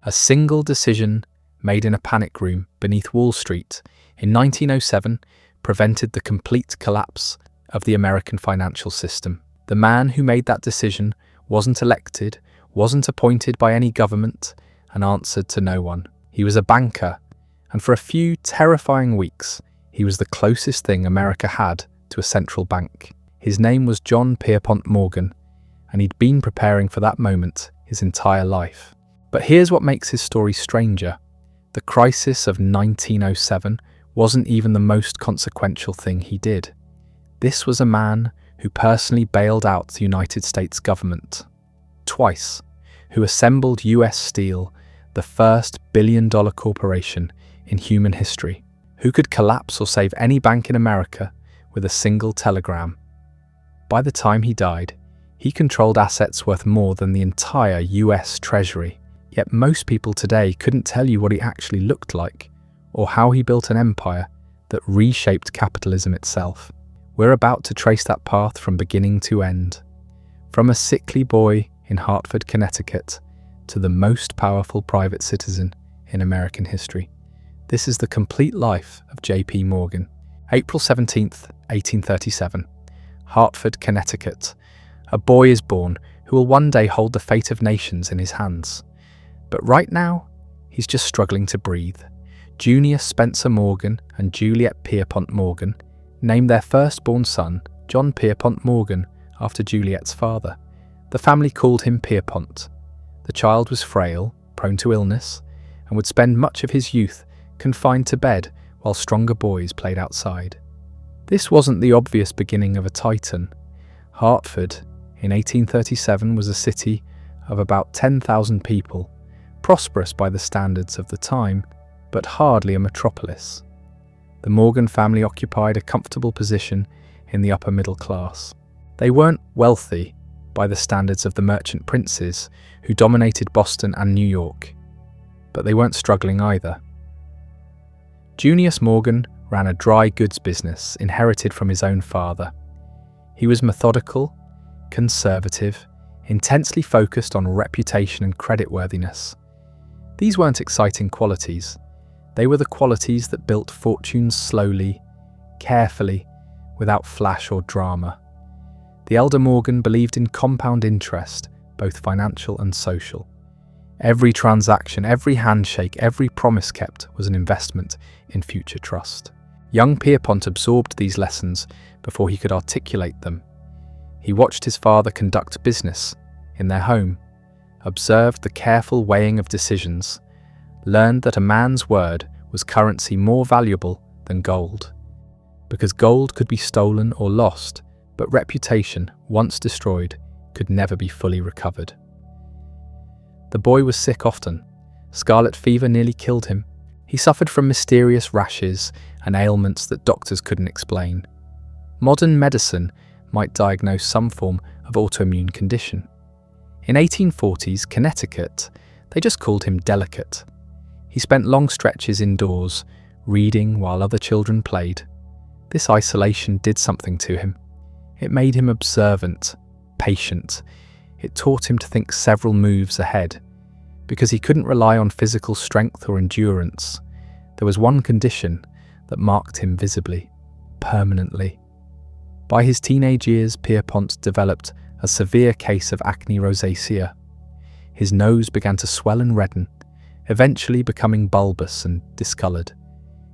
A single decision made in a panic room beneath Wall Street in 1907 prevented the complete collapse of the American financial system. The man who made that decision wasn't elected, wasn't appointed by any government, and answered to no one. He was a banker, and for a few terrifying weeks, he was the closest thing America had to a central bank. His name was John Pierpont Morgan, and he'd been preparing for that moment his entire life. But here's what makes his story stranger. The crisis of 1907 wasn't even the most consequential thing he did. This was a man who personally bailed out the United States government twice, who assembled US Steel, the first billion-dollar corporation in human history, who could collapse or save any bank in America with a single telegram. By the time he died, he controlled assets worth more than the entire US Treasury. Yet most people today couldn't tell you what he actually looked like, or how he built an empire that reshaped capitalism itself. We're about to trace that path from beginning to end. From a sickly boy in Hartford, Connecticut, to the most powerful private citizen in American history. This is the complete life of J.P. Morgan. April 17th, 1837. Hartford, Connecticut. A boy is born who will one day hold the fate of nations in his hands. But right now, he's just struggling to breathe. Junior Spencer Morgan and Juliet Pierpont Morgan named their firstborn son John Pierpont Morgan after Juliet's father. The family called him Pierpont. The child was frail, prone to illness, and would spend much of his youth confined to bed while stronger boys played outside. This wasn't the obvious beginning of a titan. Hartford, in 1837, was a city of about 10,000 people, prosperous by the standards of the time, but hardly a metropolis. The Morgan family occupied a comfortable position in the upper middle class. They weren't wealthy by the standards of the merchant princes who dominated Boston and New York, but they weren't struggling either. Junius Morgan ran a dry goods business inherited from his own father. He was methodical, conservative, intensely focused on reputation and creditworthiness. These weren't exciting qualities. They were the qualities that built fortunes slowly, carefully, without flash or drama. The elder Morgan believed in compound interest, both financial and social. Every transaction, every handshake, every promise kept was an investment in future trust. Young Pierpont absorbed these lessons before he could articulate them. He watched his father conduct business in their home, observed the careful weighing of decisions, learned that a man's word was currency more valuable than gold, because gold could be stolen or lost, but reputation, once destroyed, could never be fully recovered. The boy was sick often. Scarlet fever nearly killed him. He suffered from mysterious rashes and ailments that doctors couldn't explain. Modern medicine might diagnose some form of autoimmune condition. In 1840s Connecticut, they just called him delicate. He spent long stretches indoors, reading while other children played. This isolation did something to him. It made him observant, patient. It taught him to think several moves ahead. Because he couldn't rely on physical strength or endurance, there was one condition that marked him visibly, permanently. By his teenage years, Pierpont developed a severe case of acne rosacea. His nose began to swell and redden, eventually becoming bulbous and discoloured.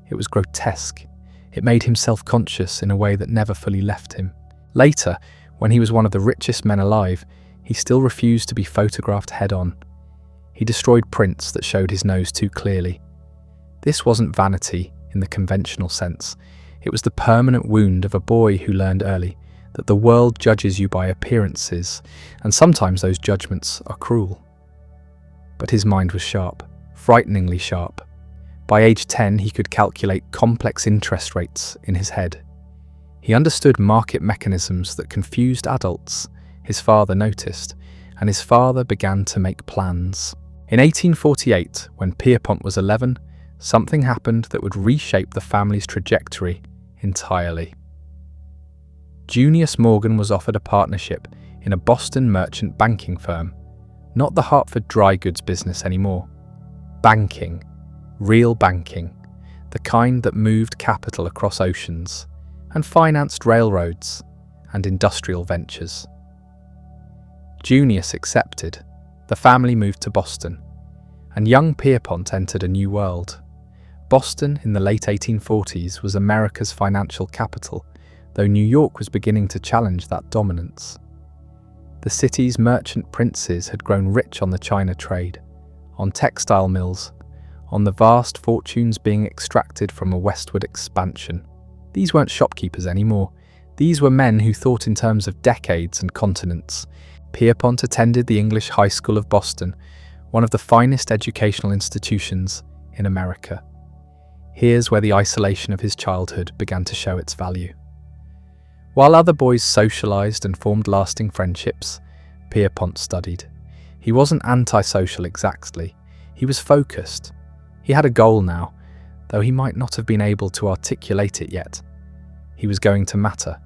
It was grotesque. It made him self-conscious in a way that never fully left him. Later, when he was one of the richest men alive, he still refused to be photographed head-on. He destroyed prints that showed his nose too clearly. This wasn't vanity in the conventional sense. It was the permanent wound of a boy who learned early that the world judges you by appearances, and sometimes those judgments are cruel. But his mind was sharp, frighteningly sharp. By age 10, he could calculate complex interest rates in his head. He understood market mechanisms that confused adults. His father noticed, and his father began to make plans. In 1848, when Pierpont was 11, something happened that would reshape the family's trajectory entirely. Junius Morgan was offered a partnership in a Boston merchant banking firm, not the Hartford dry goods business anymore. Banking, real banking, the kind that moved capital across oceans and financed railroads and industrial ventures. Junius accepted. The family moved to Boston, and young Pierpont entered a new world. Boston in the late 1840s was America's financial capital, though New York was beginning to challenge that dominance. The city's merchant princes had grown rich on the China trade, on textile mills, on the vast fortunes being extracted from a westward expansion. These weren't shopkeepers anymore. These were men who thought in terms of decades and continents. Pierpont attended the English High School of Boston, one of the finest educational institutions in America. Here's where the isolation of his childhood began to show its value. While other boys socialized and formed lasting friendships, Pierpont studied. He wasn't antisocial exactly. He was focused. He had a goal now, though he might not have been able to articulate it yet. He was going to matter.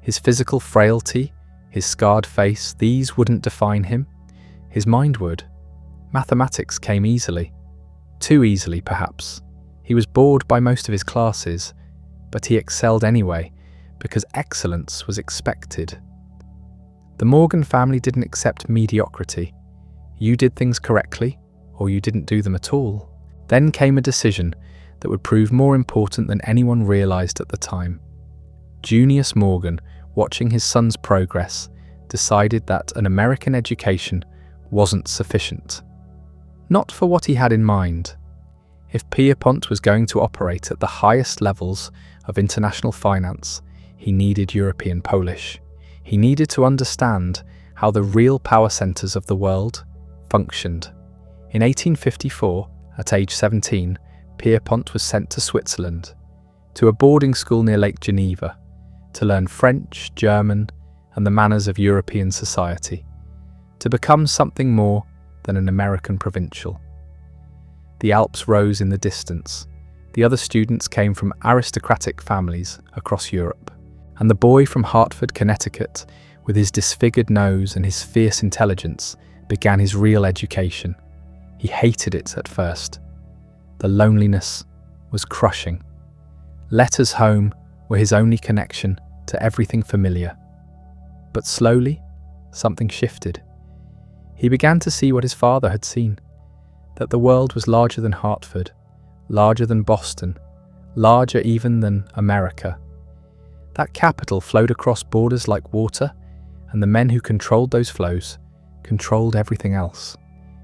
His physical frailty, his scarred face, these wouldn't define him. His mind would. Mathematics came easily. Too easily, perhaps. He was bored by most of his classes, but he excelled anyway, because excellence was expected. The Morgan family didn't accept mediocrity. You did things correctly, or you didn't do them at all. Then came a decision that would prove more important than anyone realized at the time. Junius Morgan, watching his son's progress, decided that an American education wasn't sufficient. Not for what he had in mind. If Pierpont was going to operate at the highest levels of international finance, he needed European Polish. He needed to understand how the real power centers of the world functioned. In 1854, at age 17, Pierpont was sent to Switzerland, to a boarding school near Lake Geneva, to learn French, German, and the manners of European society, to become something more than an American provincial. The Alps rose in the distance. The other students came from aristocratic families across Europe, and the boy from Hartford, Connecticut, with his disfigured nose and his fierce intelligence, began his real education. He hated it at first. The loneliness was crushing. Letters home were his only connection to everything familiar. But slowly, something shifted. He began to see what his father had seen, that the world was larger than Hartford, larger than Boston, larger even than America. That capital flowed across borders like water, and the men who controlled those flows controlled everything else.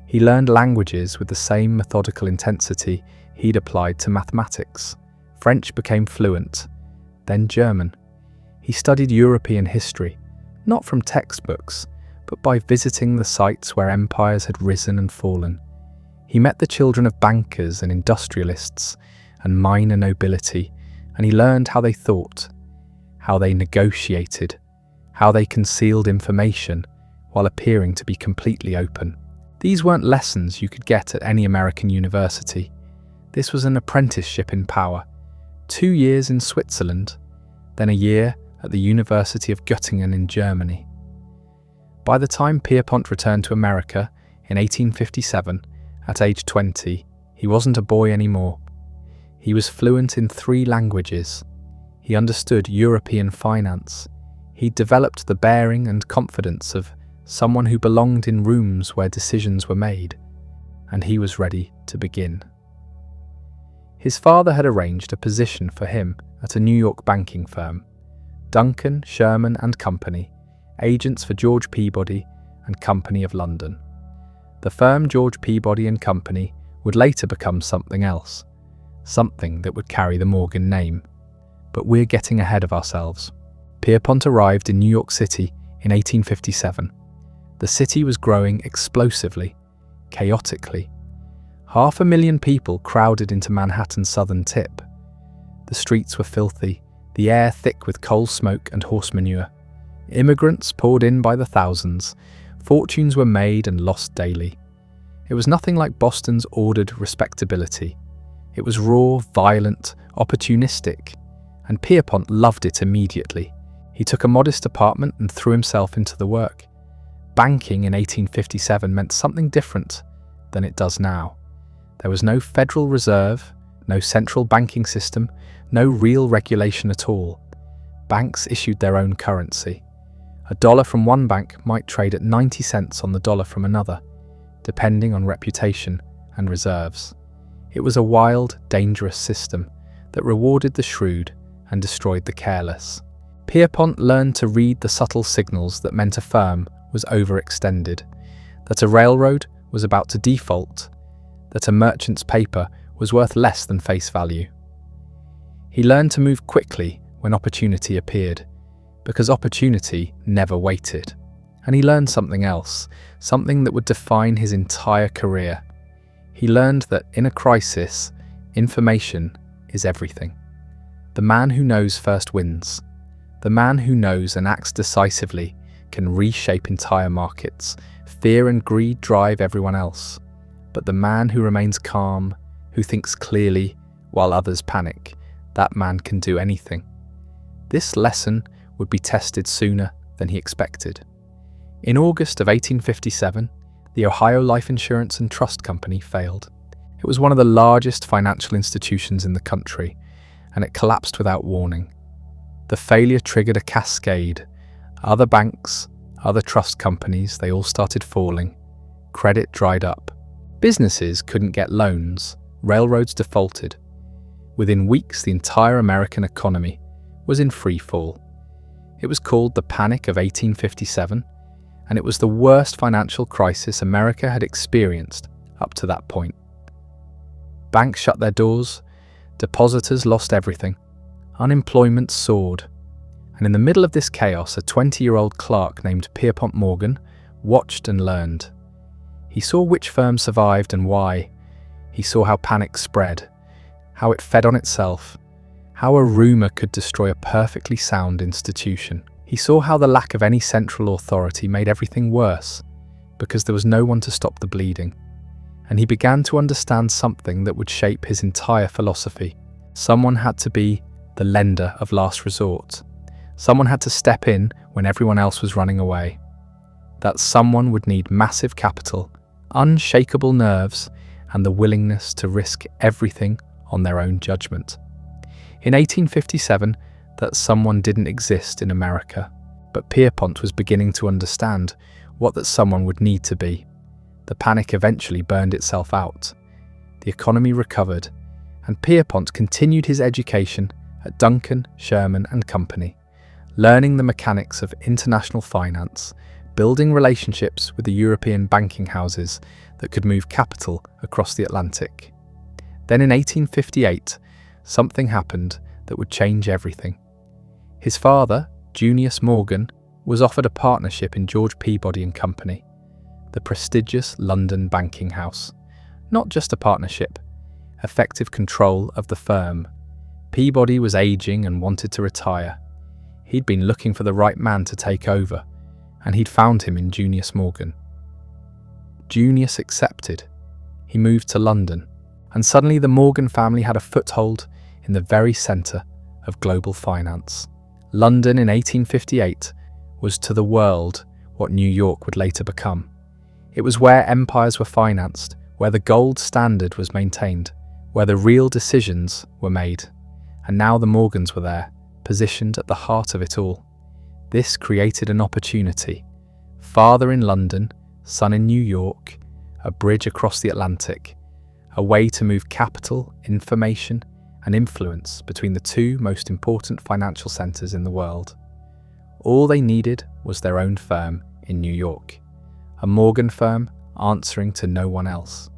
He learned languages with the same methodical intensity he'd applied to mathematics. French became fluent, then German. He studied European history, not from textbooks, but by visiting the sites where empires had risen and fallen. He met the children of bankers and industrialists and minor nobility, and he learned how they thought, how they negotiated, how they concealed information while appearing to be completely open. These weren't lessons you could get at any American university. This was an apprenticeship in power. 2 years in Switzerland, then a year at the University of Göttingen in Germany. By the time Pierpont returned to America in 1857, at age 20, he wasn't a boy anymore. He was fluent in 3 languages. He understood European finance. He developed the bearing and confidence of someone who belonged in rooms where decisions were made, and he was ready to begin. His father had arranged a position for him at a New York banking firm, Duncan, Sherman and Company, agents for George Peabody and Company of London. The firm George Peabody and Company would later become something else, something that would carry the Morgan name. But we're getting ahead of ourselves. Pierpont arrived in New York City in 1857. The city was growing explosively, chaotically. 500,000 people crowded into Manhattan's southern tip. The streets were filthy, the air thick with coal smoke and horse manure. Immigrants poured in by the thousands. Fortunes were made and lost daily. It was nothing like Boston's ordered respectability. It was raw, violent, opportunistic, and Pierpont loved it immediately. He took a modest apartment and threw himself into the work. Banking in 1857 meant something different than it does now. There was no Federal Reserve, no central banking system, no real regulation at all. Banks issued their own currency. A dollar from one bank might trade at 90 cents on the dollar from another, depending on reputation and reserves. It was a wild, dangerous system that rewarded the shrewd and destroyed the careless. Pierpont learned to read the subtle signals that meant a firm was overextended, that a railroad was about to default, that a merchant's paper was worth less than face value. He learned to move quickly when opportunity appeared, because opportunity never waited. And he learned something else, something that would define his entire career. He learned that in a crisis, information is everything. The man who knows first wins. The man who knows and acts decisively can reshape entire markets. Fear and greed drive everyone else. But the man who remains calm, who thinks clearly while others panic, that man can do anything. This lesson would be tested sooner than he expected. In August of 1857, the Ohio Life Insurance and Trust Company failed. It was one of the largest financial institutions in the country, and it collapsed without warning. The failure triggered a cascade. Other banks, other trust companies, they all started falling. Credit dried up. Businesses couldn't get loans. Railroads defaulted. Within weeks, the entire American economy was in free fall. It was called the Panic of 1857, and it was the worst financial crisis America had experienced up to that point. Banks shut their doors, depositors lost everything, unemployment soared, and in the middle of this chaos, a 20-year-old clerk named Pierpont Morgan watched and learned. He saw which firms survived and why. He saw how panic spread, how it fed on itself, how a rumor could destroy a perfectly sound institution. He saw how the lack of any central authority made everything worse, because there was no one to stop the bleeding. And he began to understand something that would shape his entire philosophy. Someone had to be the lender of last resort. Someone had to step in when everyone else was running away. That someone would need massive capital, unshakable nerves, and the willingness to risk everything on their own judgment. In 1857, that someone didn't exist in America, but Pierpont was beginning to understand what that someone would need to be. The panic eventually burned itself out. The economy recovered, and Pierpont continued his education at Duncan, Sherman and Company, learning the mechanics of international finance, building relationships with the European banking houses that could move capital across the Atlantic. Then in 1858, something happened that would change everything. His father, Junius Morgan, was offered a partnership in George Peabody and Company, the prestigious London banking house. Not just a partnership, effective control of the firm. Peabody was aging and wanted to retire. He'd been looking for the right man to take over, and he'd found him in Junius Morgan. Junius accepted. He moved to London, and suddenly the Morgan family had a foothold in the very centre of global finance. London in 1858 was to the world what New York would later become. It was where empires were financed, where the gold standard was maintained, where the real decisions were made. And now the Morgans were there, positioned at the heart of it all. This created an opportunity. Father in London, son in New York, a bridge across the Atlantic, a way to move capital, information, and influence between the two most important financial centres in the world. All they needed was their own firm in New York, a Morgan firm answering to no one else.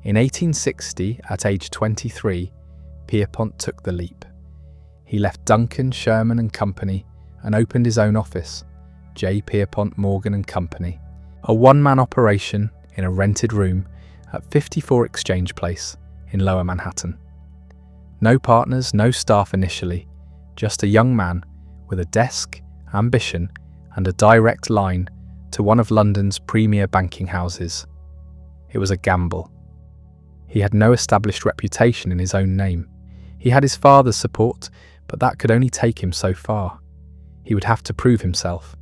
In 1860, at age 23, Pierpont took the leap. He left Duncan, Sherman and Company and opened his own office, J. Pierpont Morgan and Company, a one-man operation in a rented room at 54 Exchange Place in Lower Manhattan. No partners, no staff initially, just a young man with a desk, ambition, and a direct line to one of London's premier banking houses. It was a gamble. He had no established reputation in his own name. He had his father's support, but that could only take him so far. He would have to prove himself,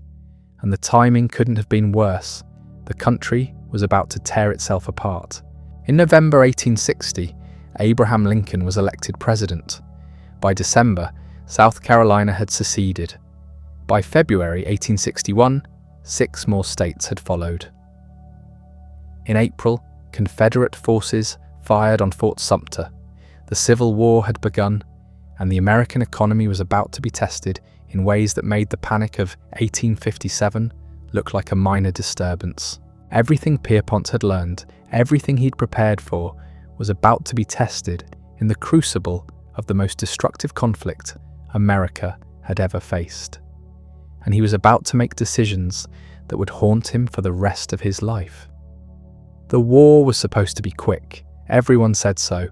and the timing couldn't have been worse. The country was about to tear itself apart. In November 1860, Abraham Lincoln was elected president. By December, South Carolina had seceded. By February 1861, 6 more states had followed. In April, Confederate forces fired on Fort Sumter. The Civil War had begun, and the American economy was about to be tested in ways that made the panic of 1857 look like a minor disturbance. Everything Pierpont had learned, everything he'd prepared for, was about to be tested in the crucible of the most destructive conflict America had ever faced. And he was about to make decisions that would haunt him for the rest of his life. The war was supposed to be quick. Everyone said so.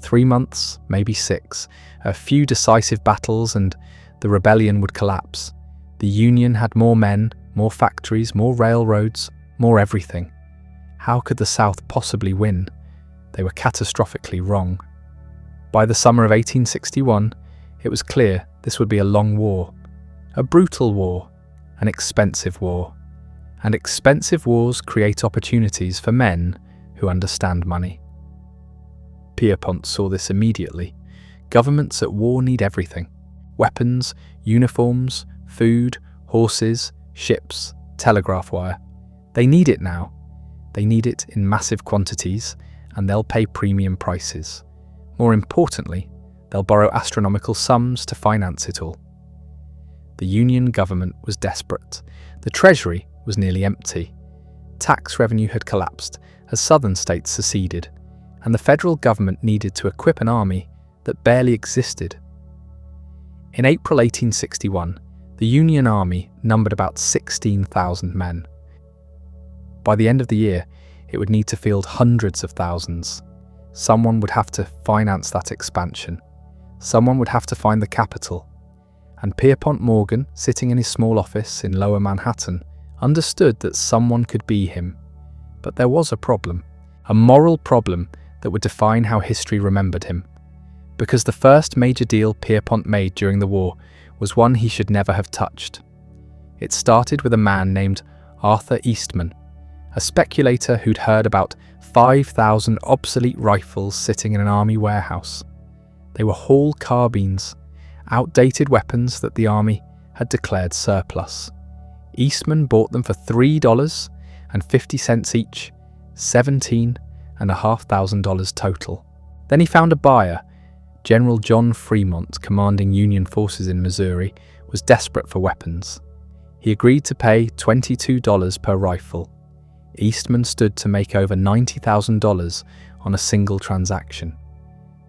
3 months, maybe 6, a few decisive battles and the rebellion would collapse. The Union had more men, more factories, more railroads, more everything. How could the South possibly win? They were catastrophically wrong. By the summer of 1861, it was clear this would be a long war, a brutal war, an expensive war. And expensive wars create opportunities for men who understand money. Pierpont saw this immediately. Governments at war need everything: weapons, uniforms, food, horses, ships, telegraph wire. They need it now. They need it in massive quantities, and they'll pay premium prices. More importantly, they'll borrow astronomical sums to finance it all. The Union government was desperate. The Treasury was nearly empty. Tax revenue had collapsed as southern states seceded, and the federal government needed to equip an army that barely existed. In April 1861, the Union Army numbered about 16,000 men. By the end of the year, it would need to field hundreds of thousands. Someone would have to finance that expansion. Someone would have to find the capital. And Pierpont Morgan, sitting in his small office in Lower Manhattan, understood that someone could be him. But there was a problem, a moral problem that would define how history remembered him. Because the first major deal Pierpont made during the war was one he should never have touched. It started with a man named Arthur Eastman, a speculator who'd heard about 5,000 obsolete rifles sitting in an army warehouse. They were Hall carbines, outdated weapons that the army had declared surplus. Eastman bought them for $3.50 each, $17,500 total. Then he found a buyer. General John Fremont, commanding Union forces in Missouri, was desperate for weapons. He agreed to pay $22 per rifle. Eastman stood to make over $90,000 on a single transaction.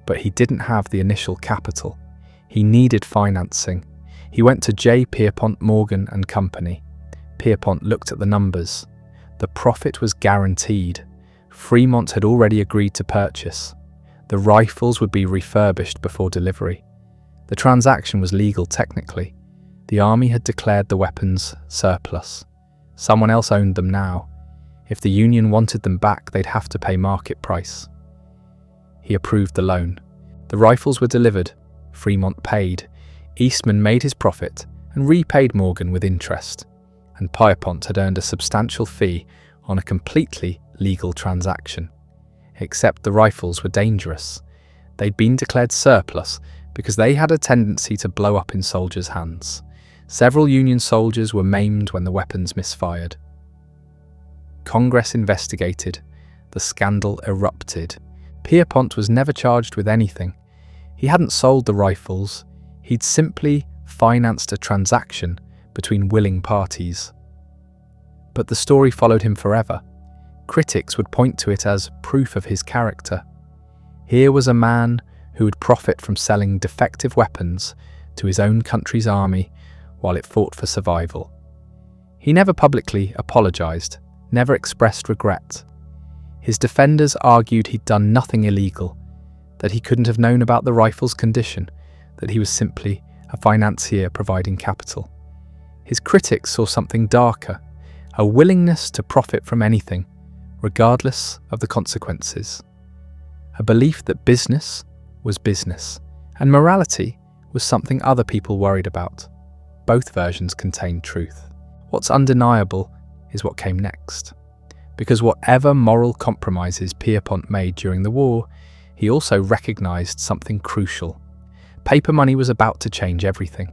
But he didn't have the initial capital. He needed financing. He went to J. Pierpont Morgan and Company. Pierpont looked at the numbers. The profit was guaranteed. Fremont had already agreed to purchase. The rifles would be refurbished before delivery. The transaction was legal technically. The army had declared the weapons surplus. Someone else owned them now. If the Union wanted them back, they'd have to pay market price. He approved the loan. The rifles were delivered. Fremont paid. Eastman made his profit and repaid Morgan with interest. And Pierpont had earned a substantial fee on a completely legal transaction. Except the rifles were dangerous. They'd been declared surplus because they had a tendency to blow up in soldiers' hands. Several Union soldiers were maimed when the weapons misfired. Congress investigated. The scandal erupted. Pierpont was never charged with anything. He hadn't sold the rifles. He'd simply financed a transaction between willing parties. But the story followed him forever. Critics would point to it as proof of his character. Here was a man who would profit from selling defective weapons to his own country's army while it fought for survival. He never publicly apologized, never expressed regret. His defenders argued he'd done nothing illegal, that he couldn't have known about the rifle's condition, that he was simply a financier providing capital. His critics saw something darker, a willingness to profit from anything, regardless of the consequences. A belief that business was business, and morality was something other people worried about. Both versions contained truth. What's undeniable is what came next. Because whatever moral compromises Pierpont made during the war, he also recognized something crucial. Paper money was about to change everything.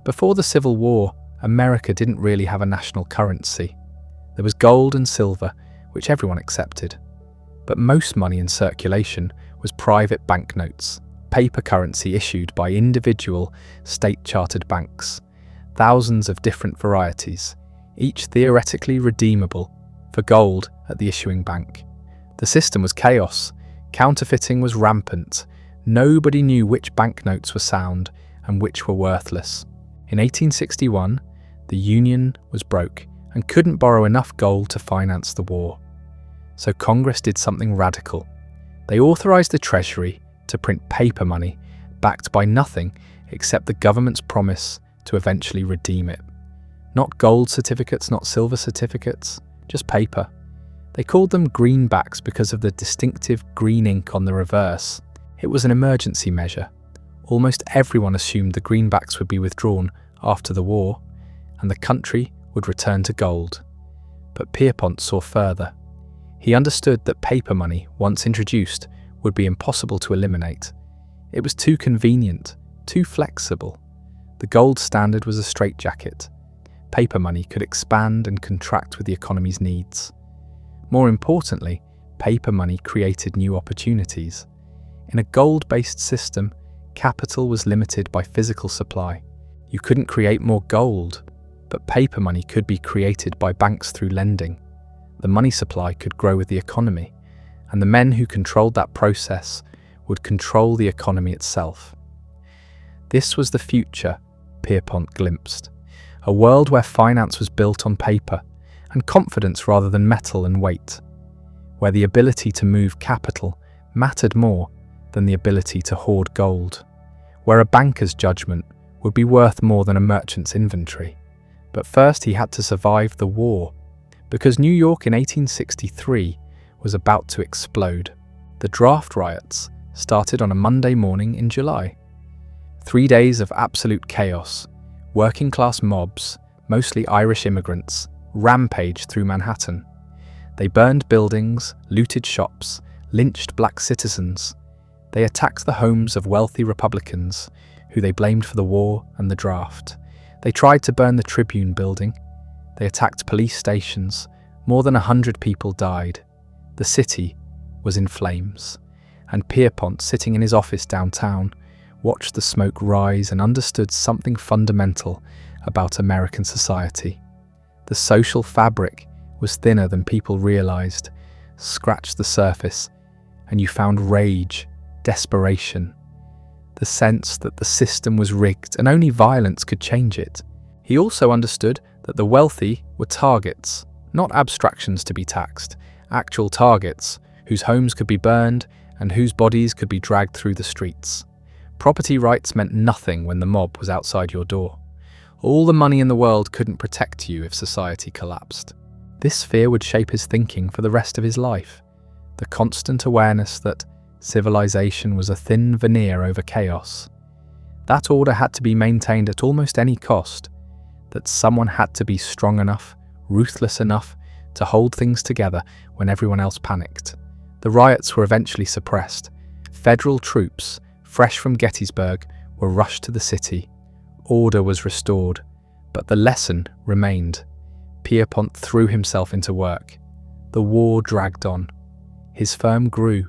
Before the Civil War, America didn't really have a national currency. There was gold and silver, which everyone accepted. But most money in circulation was private banknotes, paper currency issued by individual state-chartered banks, thousands of different varieties, each theoretically redeemable for gold at the issuing bank. The system was chaos. Counterfeiting was rampant. Nobody knew which banknotes were sound and which were worthless. In 1861, the Union was broke and couldn't borrow enough gold to finance the war. So Congress did something radical. They authorized the Treasury to print paper money backed by nothing except the government's promise to eventually redeem it. Not gold certificates, not silver certificates, just paper. They called them greenbacks because of the distinctive green ink on the reverse. It was an emergency measure. Almost everyone assumed the greenbacks would be withdrawn after the war, and the country would return to gold. But Pierpont saw further. He understood that paper money, once introduced, would be impossible to eliminate. It was too convenient, too flexible. The gold standard was a straitjacket. Paper money could expand and contract with the economy's needs. More importantly, paper money created new opportunities. In a gold-based system, capital was limited by physical supply. You couldn't create more gold, but paper money could be created by banks through lending. The money supply could grow with the economy, and the men who controlled that process would control the economy itself. This was the future Pierpont glimpsed, a world where finance was built on paper and confidence rather than metal and weight, where the ability to move capital mattered more than the ability to hoard gold, where a banker's judgment would be worth more than a merchant's inventory. But first he had to survive the war, because New York in 1863 was about to explode. The draft riots started on a Monday morning in July. 3 days of absolute chaos. Working-class mobs, mostly Irish immigrants, rampaged through Manhattan. They burned buildings, looted shops, lynched black citizens. They attacked the homes of wealthy Republicans, who they blamed for the war and the draft. They tried to burn the Tribune building. They attacked police stations. More than 100 people died. The city was in flames, and Pierpont, sitting in his office downtown, watched the smoke rise and understood something fundamental about American society. The social fabric was thinner than people realized. Scratch the surface, and you found rage, desperation, the sense that the system was rigged and only violence could change it. He also understood that the wealthy were targets, not abstractions to be taxed, actual targets whose homes could be burned and whose bodies could be dragged through the streets. Property rights meant nothing when the mob was outside your door. All the money in the world couldn't protect you if society collapsed. This fear would shape his thinking for the rest of his life. The constant awareness that civilization was a thin veneer over chaos. That order had to be maintained at almost any cost. That someone had to be strong enough, ruthless enough, to hold things together when everyone else panicked. The riots were eventually suppressed. Federal troops, fresh from Gettysburg, were rushed to the city. Order was restored, but the lesson remained. Pierpont threw himself into work. The war dragged on. His firm grew.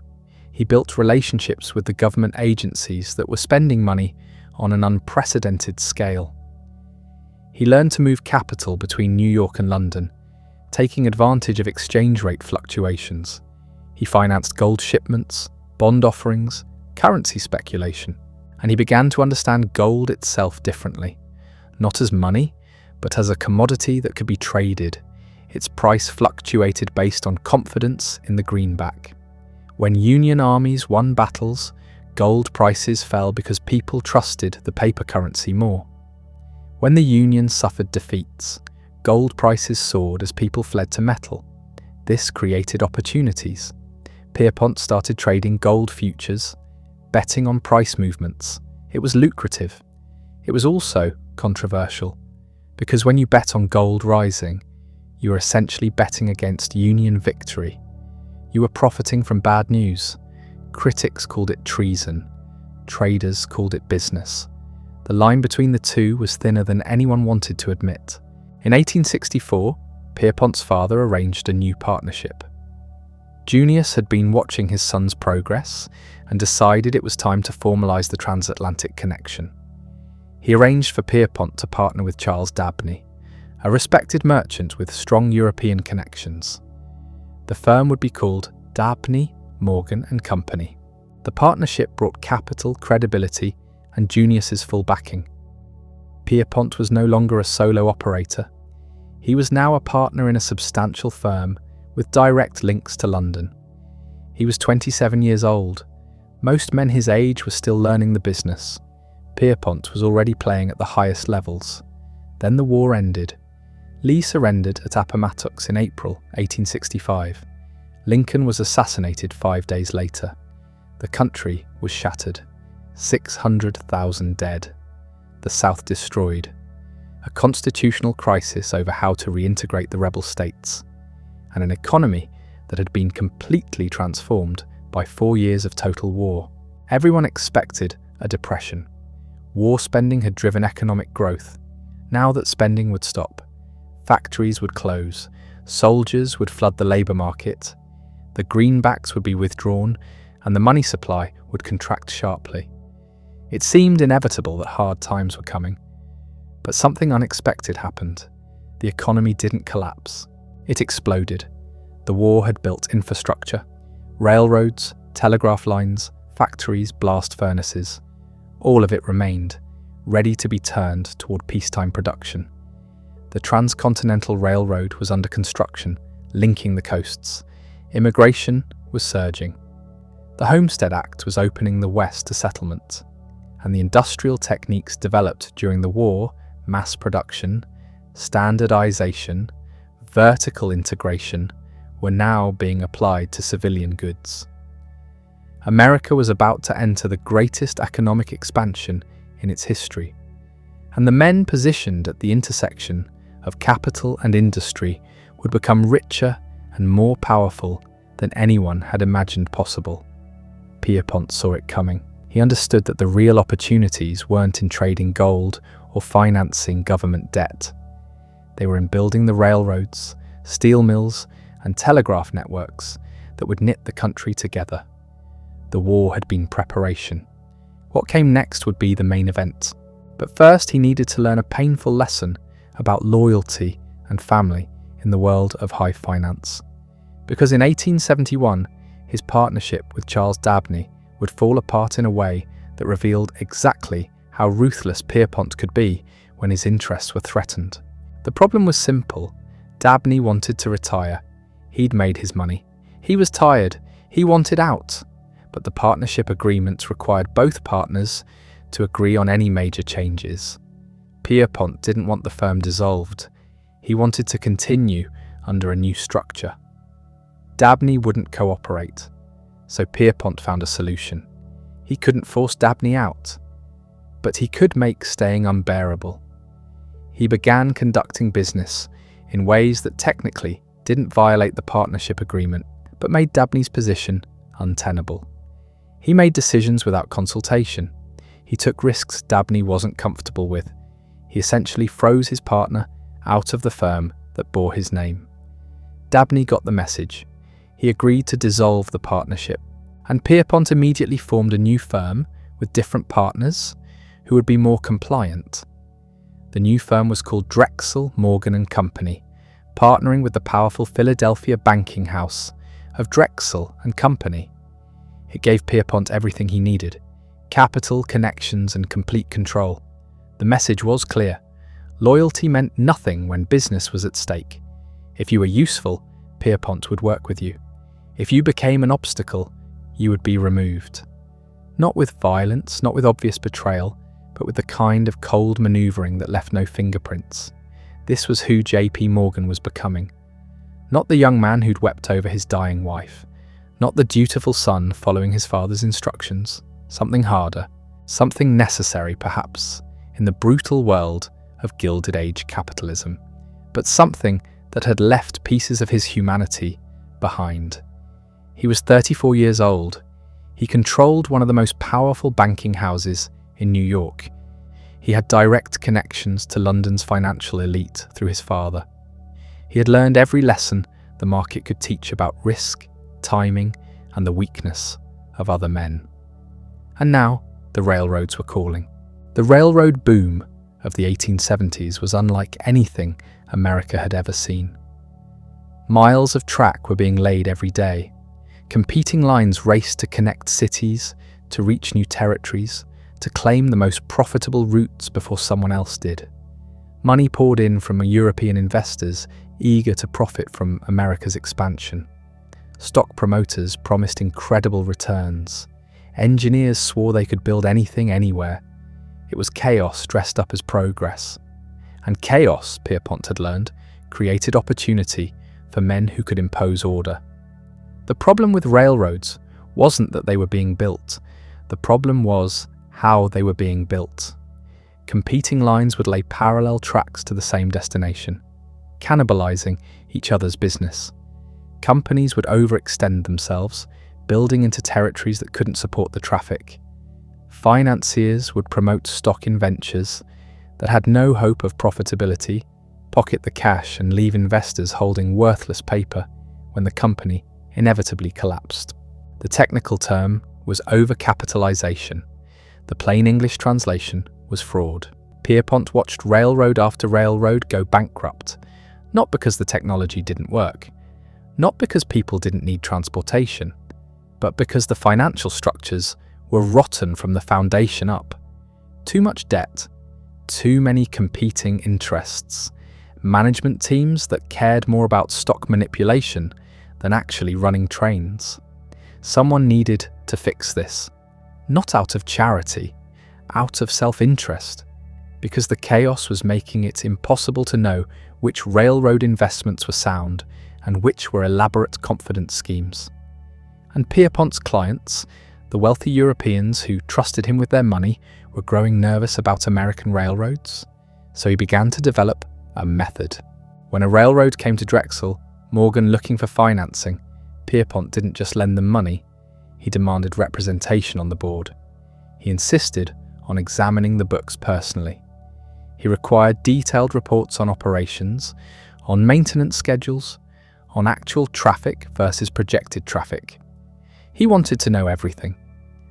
He built relationships with the government agencies that were spending money on an unprecedented scale. He learned to move capital between New York and London, taking advantage of exchange rate fluctuations. He financed gold shipments, bond offerings, currency speculation, and he began to understand gold itself differently, not as money, but as a commodity that could be traded. Its price fluctuated based on confidence in the greenback. When Union armies won battles, gold prices fell because people trusted the paper currency more. When the Union suffered defeats, gold prices soared as people fled to metal. This created opportunities. Pierpont started trading gold futures, betting on price movements. It was lucrative. It was also controversial, because when you bet on gold rising, You were essentially betting against Union victory. You were profiting from bad news. Critics called it treason. Traders called it business. The line between the two was thinner than anyone wanted to admit. In 1864, Pierpont's father arranged a new partnership. Junius had been watching his son's progress and decided it was time to formalize the transatlantic connection. He arranged for Pierpont to partner with Charles Dabney, a respected merchant with strong European connections. The firm would be called Dabney, Morgan and Company. The partnership brought capital, credibility, and Junius's full backing. Pierpont was no longer a solo operator. He was now a partner in a substantial firm with direct links to London. He was 27 years old. Most men his age were still learning the business. Pierpont was already playing at the highest levels. Then the war ended. Lee surrendered at Appomattox in April 1865. Lincoln was assassinated 5 days later. The country was shattered. 600,000 dead. The South destroyed. A constitutional crisis over how to reintegrate the rebel states. And an economy that had been completely transformed by 4 years of total war. Everyone expected a depression. War spending had driven economic growth. Now that spending would stop, factories would close, soldiers would flood the labour market, the greenbacks would be withdrawn, and the money supply would contract sharply. It seemed inevitable that hard times were coming. But something unexpected happened. The economy didn't collapse. It exploded. The war had built infrastructure, railroads, telegraph lines, factories, blast furnaces. All of it remained, ready to be turned toward peacetime production. The Transcontinental Railroad was under construction, linking the coasts. Immigration was surging. The Homestead Act was opening the West to settlement. And the industrial techniques developed during the war, mass production, standardization, vertical integration, were now being applied to civilian goods. America was about to enter the greatest economic expansion in its history, and the men positioned at the intersection of capital and industry would become richer and more powerful than anyone had imagined possible. Pierpont saw it coming. He understood that the real opportunities weren't in trading gold or financing government debt. They were in building the railroads, steel mills, and telegraph networks that would knit the country together. The war had been preparation. What came next would be the main event. But first he needed to learn a painful lesson about loyalty and family in the world of high finance. Because in 1871, his partnership with Charles Dabney would fall apart in a way that revealed exactly how ruthless Pierpont could be when his interests were threatened. The problem was simple. Dabney wanted to retire. He'd made his money. He was tired. He wanted out. But the partnership agreement required both partners to agree on any major changes. Pierpont didn't want the firm dissolved. He wanted to continue under a new structure. Dabney wouldn't cooperate, so Pierpont found a solution. He couldn't force Dabney out, but he could make staying unbearable. He began conducting business in ways that technically didn't violate the partnership agreement, but made Dabney's position untenable. He made decisions without consultation. He took risks Dabney wasn't comfortable with. He essentially froze his partner out of the firm that bore his name. Dabney got the message. He agreed to dissolve the partnership, and Pierpont immediately formed a new firm with different partners who would be more compliant. The new firm was called Drexel, Morgan and Company, partnering with the powerful Philadelphia banking house of Drexel and Company. It gave Pierpont everything he needed: capital, connections, and complete control. The message was clear. Loyalty meant nothing when business was at stake. If you were useful, Pierpont would work with you. If you became an obstacle, you would be removed. Not with violence, not with obvious betrayal, but with the kind of cold maneuvering that left no fingerprints. This was who J.P. Morgan was becoming. Not the young man who'd wept over his dying wife. Not the dutiful son following his father's instructions. Something harder. Something necessary, perhaps, in the brutal world of Gilded Age capitalism. But something that had left pieces of his humanity behind. He was 34 years old. He controlled one of the most powerful banking houses in New York. He had direct connections to London's financial elite through his father. He had learned every lesson the market could teach about risk, timing, and the weakness of other men. And now, the railroads were calling. The railroad boom of the 1870s was unlike anything America had ever seen. Miles of track were being laid every day. Competing lines raced to connect cities, to reach new territories, to claim the most profitable routes before someone else did. Money poured in from European investors eager to profit from America's expansion. Stock promoters promised incredible returns. Engineers swore they could build anything anywhere. It was chaos dressed up as progress. And chaos, Pierpont had learned, created opportunity for men who could impose order. The problem with railroads wasn't that they were being built. The problem was how they were being built. Competing lines would lay parallel tracks to the same destination, cannibalizing each other's business. Companies would overextend themselves, building into territories that couldn't support the traffic. Financiers would promote stock in ventures that had no hope of profitability, pocket the cash and leave investors holding worthless paper when the company inevitably collapsed. The technical term was overcapitalization. The plain English translation was fraud. Pierpont watched railroad after railroad go bankrupt, not because the technology didn't work, not because people didn't need transportation, but because the financial structures were rotten from the foundation up. Too much debt, too many competing interests, management teams that cared more about stock manipulation than actually running trains. Someone needed to fix this, not out of charity, out of self-interest, because the chaos was making it impossible to know which railroad investments were sound and which were elaborate confidence schemes. And Pierpont's clients, the wealthy Europeans who trusted him with their money, were growing nervous about American railroads. So he began to develop a method. When a railroad came to Drexel, Morgan looking for financing, Pierpont didn't just lend them money, he demanded representation on the board. He insisted on examining the books personally. He required detailed reports on operations, on maintenance schedules, on actual traffic versus projected traffic. He wanted to know everything,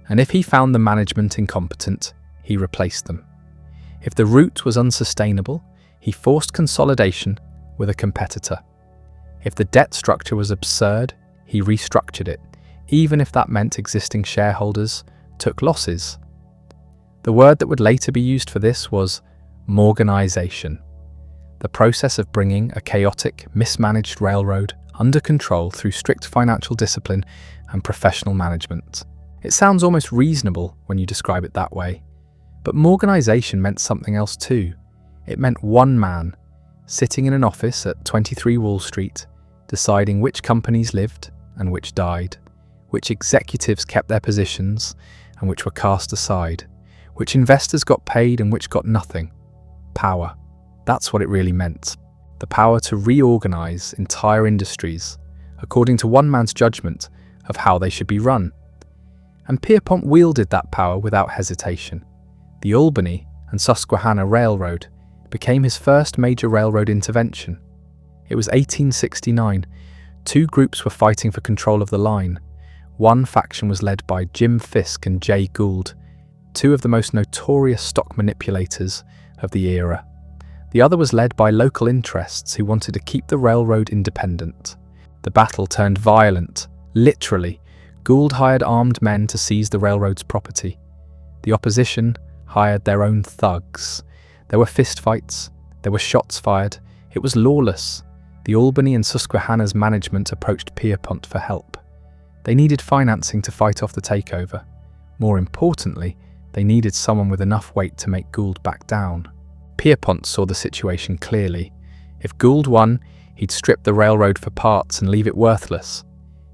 and if he found the management incompetent, he replaced them. If the route was unsustainable, he forced consolidation with a competitor. If the debt structure was absurd, he restructured it, even if that meant existing shareholders took losses. The word that would later be used for this was Morganization, the process of bringing a chaotic, mismanaged railroad under control through strict financial discipline and professional management. It sounds almost reasonable when you describe it that way, but Morganization meant something else too. It meant one man, sitting in an office at 23 Wall Street, deciding which companies lived and which died, which executives kept their positions and which were cast aside, which investors got paid and which got nothing. Power. That's what it really meant. The power to reorganize entire industries according to one man's judgment of how they should be run. And Pierpont wielded that power without hesitation. The Albany and Susquehanna Railroad became his first major railroad intervention. It was 1869. Two groups were fighting for control of the line. One faction was led by Jim Fisk and Jay Gould, two of the most notorious stock manipulators of the era. The other was led by local interests who wanted to keep the railroad independent. The battle turned violent, literally. Gould hired armed men to seize the railroad's property. The opposition hired their own thugs. There were fistfights, there were shots fired. It was lawless. The Albany and Susquehanna's management approached Pierpont for help. They needed financing to fight off the takeover. More importantly, they needed someone with enough weight to make Gould back down. Pierpont saw the situation clearly. If Gould won, he'd strip the railroad for parts and leave it worthless.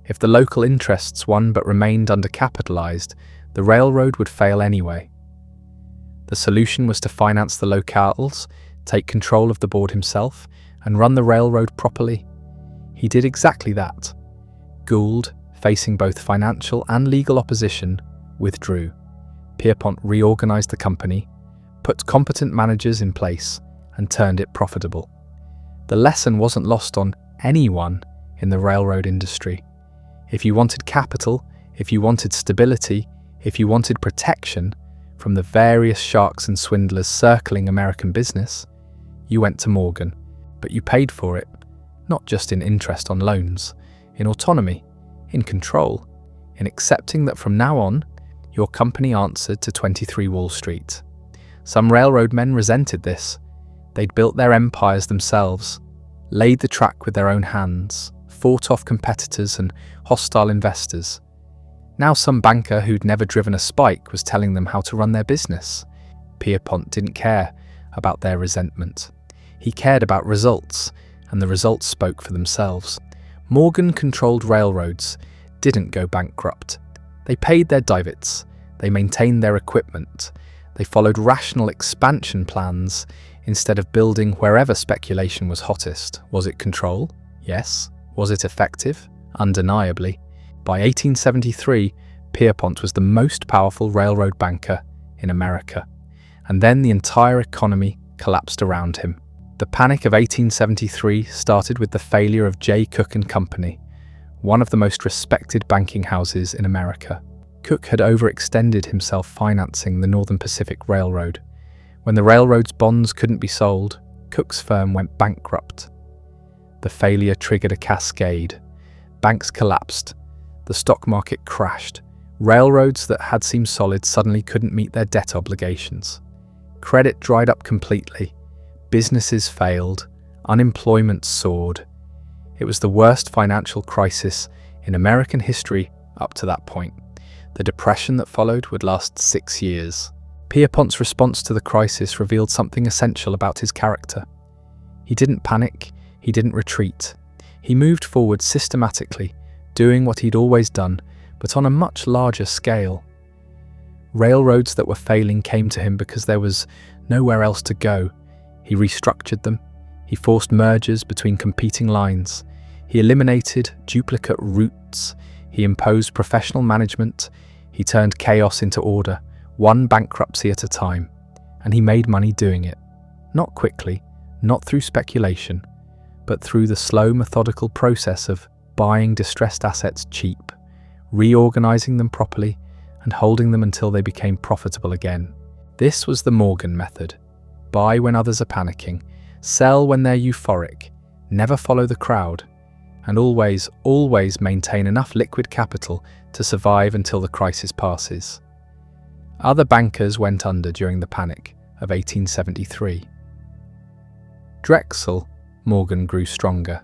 If the local interests won but remained undercapitalized, the railroad would fail anyway. The solution was to finance the locales, take control of the board himself, and run the railroad properly? He did exactly that. Gould, facing both financial and legal opposition, withdrew. Pierpont reorganized the company, put competent managers in place, and turned it profitable. The lesson wasn't lost on anyone in the railroad industry. If you wanted capital, if you wanted stability, if you wanted protection from the various sharks and swindlers circling American business, you went to Morgan, but you paid for it, not just in interest on loans, in autonomy, in control, in accepting that from now on, your company answered to 23 Wall Street. Some railroad men resented this. They'd built their empires themselves, laid the track with their own hands, fought off competitors and hostile investors. Now some banker who'd never driven a spike was telling them how to run their business. Pierpont didn't care about their resentment. He cared about results, and the results spoke for themselves. Morgan-controlled railroads didn't go bankrupt. They paid their divots, they maintained their equipment, they followed rational expansion plans instead of building wherever speculation was hottest. Was it control? Yes. Was it effective? Undeniably. By 1873, Pierpont was the most powerful railroad banker in America, and then the entire economy collapsed around him. The Panic of 1873 started with the failure of J. Cook and Company, one of the most respected banking houses in America. Cook had overextended himself financing the Northern Pacific Railroad. When the railroad's bonds couldn't be sold, Cook's firm went bankrupt. The failure triggered a cascade. Banks collapsed. The stock market crashed. Railroads that had seemed solid suddenly couldn't meet their debt obligations. Credit dried up completely. Businesses failed. Unemployment soared. It was the worst financial crisis in American history up to that point. The depression that followed would last 6 years. Pierpont's response to the crisis revealed something essential about his character. He didn't panic. He didn't retreat. He moved forward systematically, doing what he'd always done, but on a much larger scale. Railroads that were failing came to him because there was nowhere else to go. He restructured them. He forced mergers between competing lines. He eliminated duplicate routes. He imposed professional management. He turned chaos into order, one bankruptcy at a time. And he made money doing it. Not quickly, not through speculation, but through the slow, methodical process of buying distressed assets cheap, reorganizing them properly, and holding them until they became profitable again. This was the Morgan method. Buy when others are panicking, sell when they're euphoric, never follow the crowd, and always maintain enough liquid capital to survive until the crisis passes. Other bankers went under during the Panic of 1873. Drexel, Morgan grew stronger.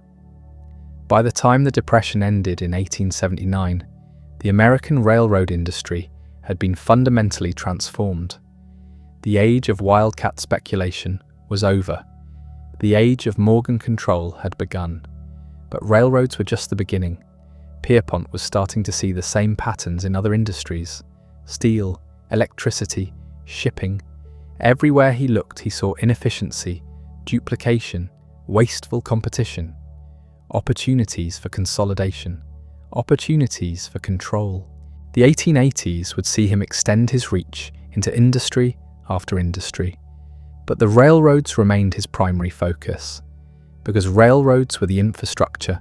By the time the Depression ended in 1879, the American railroad industry had been fundamentally transformed. The age of wildcat speculation was over. The age of Morgan control had begun. But railroads were just the beginning. Pierpont was starting to see the same patterns in other industries: steel, electricity, shipping. Everywhere he looked, he saw inefficiency, duplication, wasteful competition, opportunities for consolidation, opportunities for control. The 1880s would see him extend his reach into industry after industry, but the railroads remained his primary focus, because railroads were the infrastructure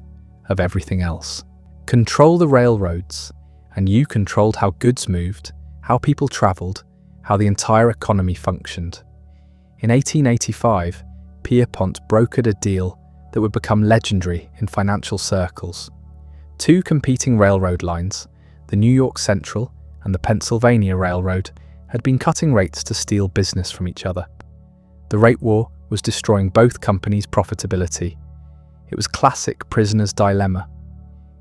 of everything else. Control the railroads, and you controlled how goods moved, how people traveled, how the entire economy functioned. In 1885, Pierpont brokered a deal that would become legendary in financial circles. Two competing railroad lines, the New York Central and the Pennsylvania Railroad, had been cutting rates to steal business from each other. The rate war was destroying both companies' profitability. It was classic prisoner's dilemma.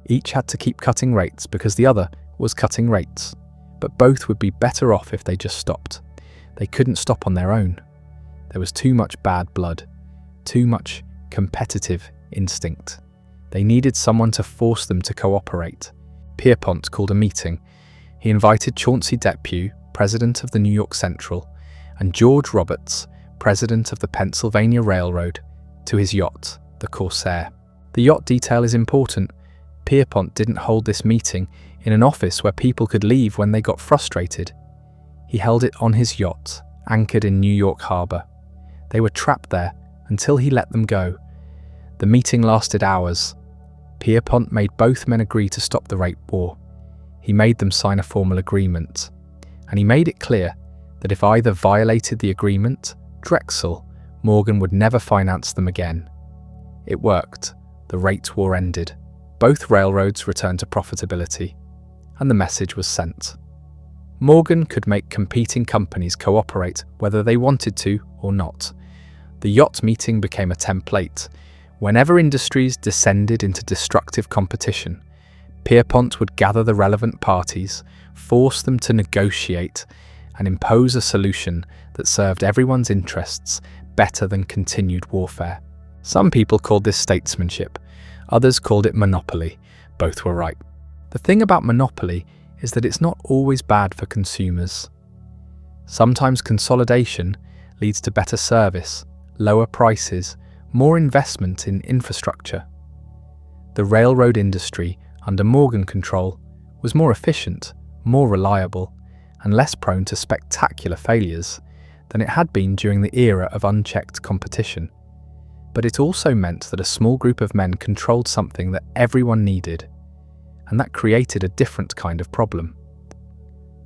Each had to keep cutting rates because the other was cutting rates, but both would be better off if they just stopped. They couldn't stop on their own. There was too much bad blood, too much competitive instinct. They needed someone to force them to cooperate. Pierpont called a meeting. He invited Chauncey Depew, president of the New York Central, and George Roberts, president of the Pennsylvania Railroad, to his yacht. the Corsair. The yacht detail is important. Pierpont didn't hold this meeting in an office where people could leave when they got frustrated. He held it on his yacht, anchored in New York Harbor. They were trapped there until he let them go. The meeting lasted hours. Pierpont made both men agree to stop the rate war. He made them sign a formal agreement, and he made it clear that if either violated the agreement, Drexel, Morgan would never finance them again. It worked. The rate war ended. Both railroads returned to profitability, and the message was sent. Morgan could make competing companies cooperate whether they wanted to or not. The yacht meeting became a template. Whenever industries descended into destructive competition, Pierpont would gather the relevant parties, force them to negotiate, and impose a solution that served everyone's interests better than continued warfare. Some people called this statesmanship, others called it monopoly. Both were right. The thing about monopoly is that it's not always bad for consumers. Sometimes consolidation leads to better service, lower prices, more investment in infrastructure. The railroad industry under Morgan control was more efficient, more reliable, and less prone to spectacular failures than it had been during the era of unchecked competition. But it also meant that a small group of men controlled something that everyone needed, and that created a different kind of problem.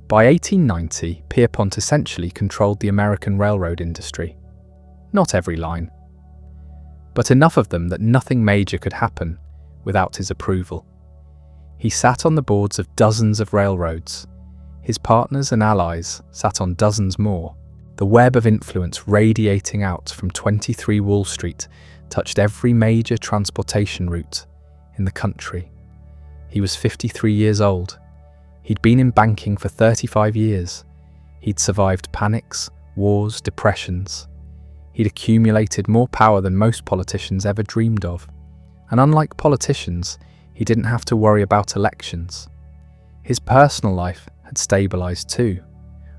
By 1890, Pierpont essentially controlled the American railroad industry. Not every line, but enough of them that nothing major could happen without his approval. He sat on the boards of dozens of railroads. His partners and allies sat on dozens more. The web of influence radiating out from 23 Wall Street touched every major transportation route in the country. He was 53 years old. He'd been in banking for 35 years. He'd survived panics, wars, depressions. He'd accumulated more power than most politicians ever dreamed of. And unlike politicians, he didn't have to worry about elections. His personal life had stabilized too.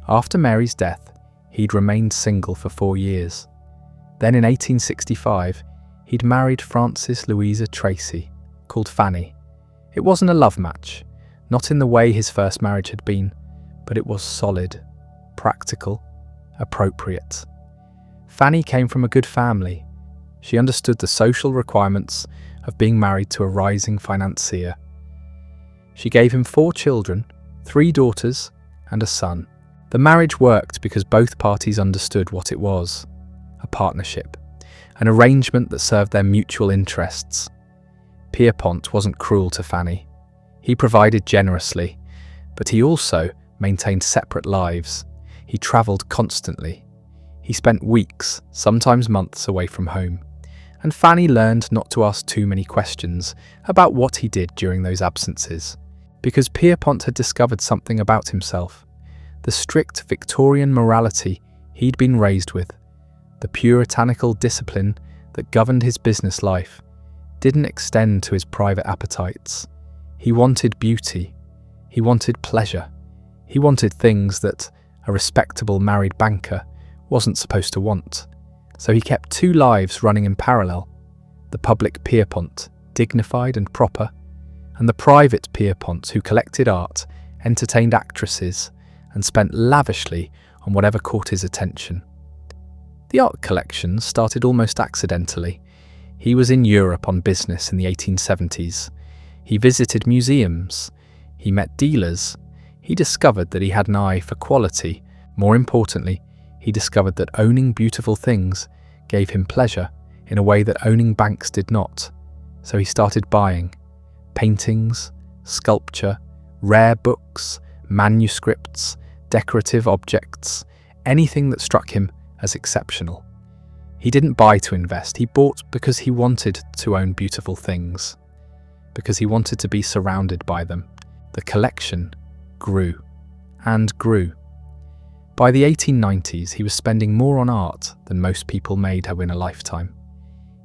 After Mary's death, he'd remained single for 4 years. Then in 1865, he'd married Frances Louisa Tracy, called Fanny. It wasn't a love match, not in the way his first marriage had been, but it was solid, practical, appropriate. Fanny came from a good family. She understood the social requirements of being married to a rising financier. She gave him 4 children, 3 daughters and a son. The marriage worked because both parties understood what it was: a partnership, an arrangement that served their mutual interests. Pierpont wasn't cruel to Fanny. He provided generously, but he also maintained separate lives. He travelled constantly. He spent weeks, sometimes months, away from home. And Fanny learned not to ask too many questions about what he did during those absences, because Pierpont had discovered something about himself. The strict Victorian morality he'd been raised with, the puritanical discipline that governed his business life, didn't extend to his private appetites. He wanted beauty. He wanted pleasure. He wanted things that a respectable married banker wasn't supposed to want. So he kept 2 lives running in parallel: the public Pierpont, dignified and proper, and the private Pierpont who collected art, entertained actresses, and spent lavishly on whatever caught his attention. The art collection started almost accidentally. He was in Europe on business in the 1870s. He visited museums. He met dealers. He discovered that he had an eye for quality. More importantly, he discovered that owning beautiful things gave him pleasure in a way that owning banks did not. So he started buying paintings, sculpture, rare books, manuscripts, decorative objects, anything that struck him as exceptional. He didn't buy to invest. He bought because he wanted to own beautiful things, because he wanted to be surrounded by them. The collection grew and grew. By the 1890s, he was spending more on art than most people made in a lifetime.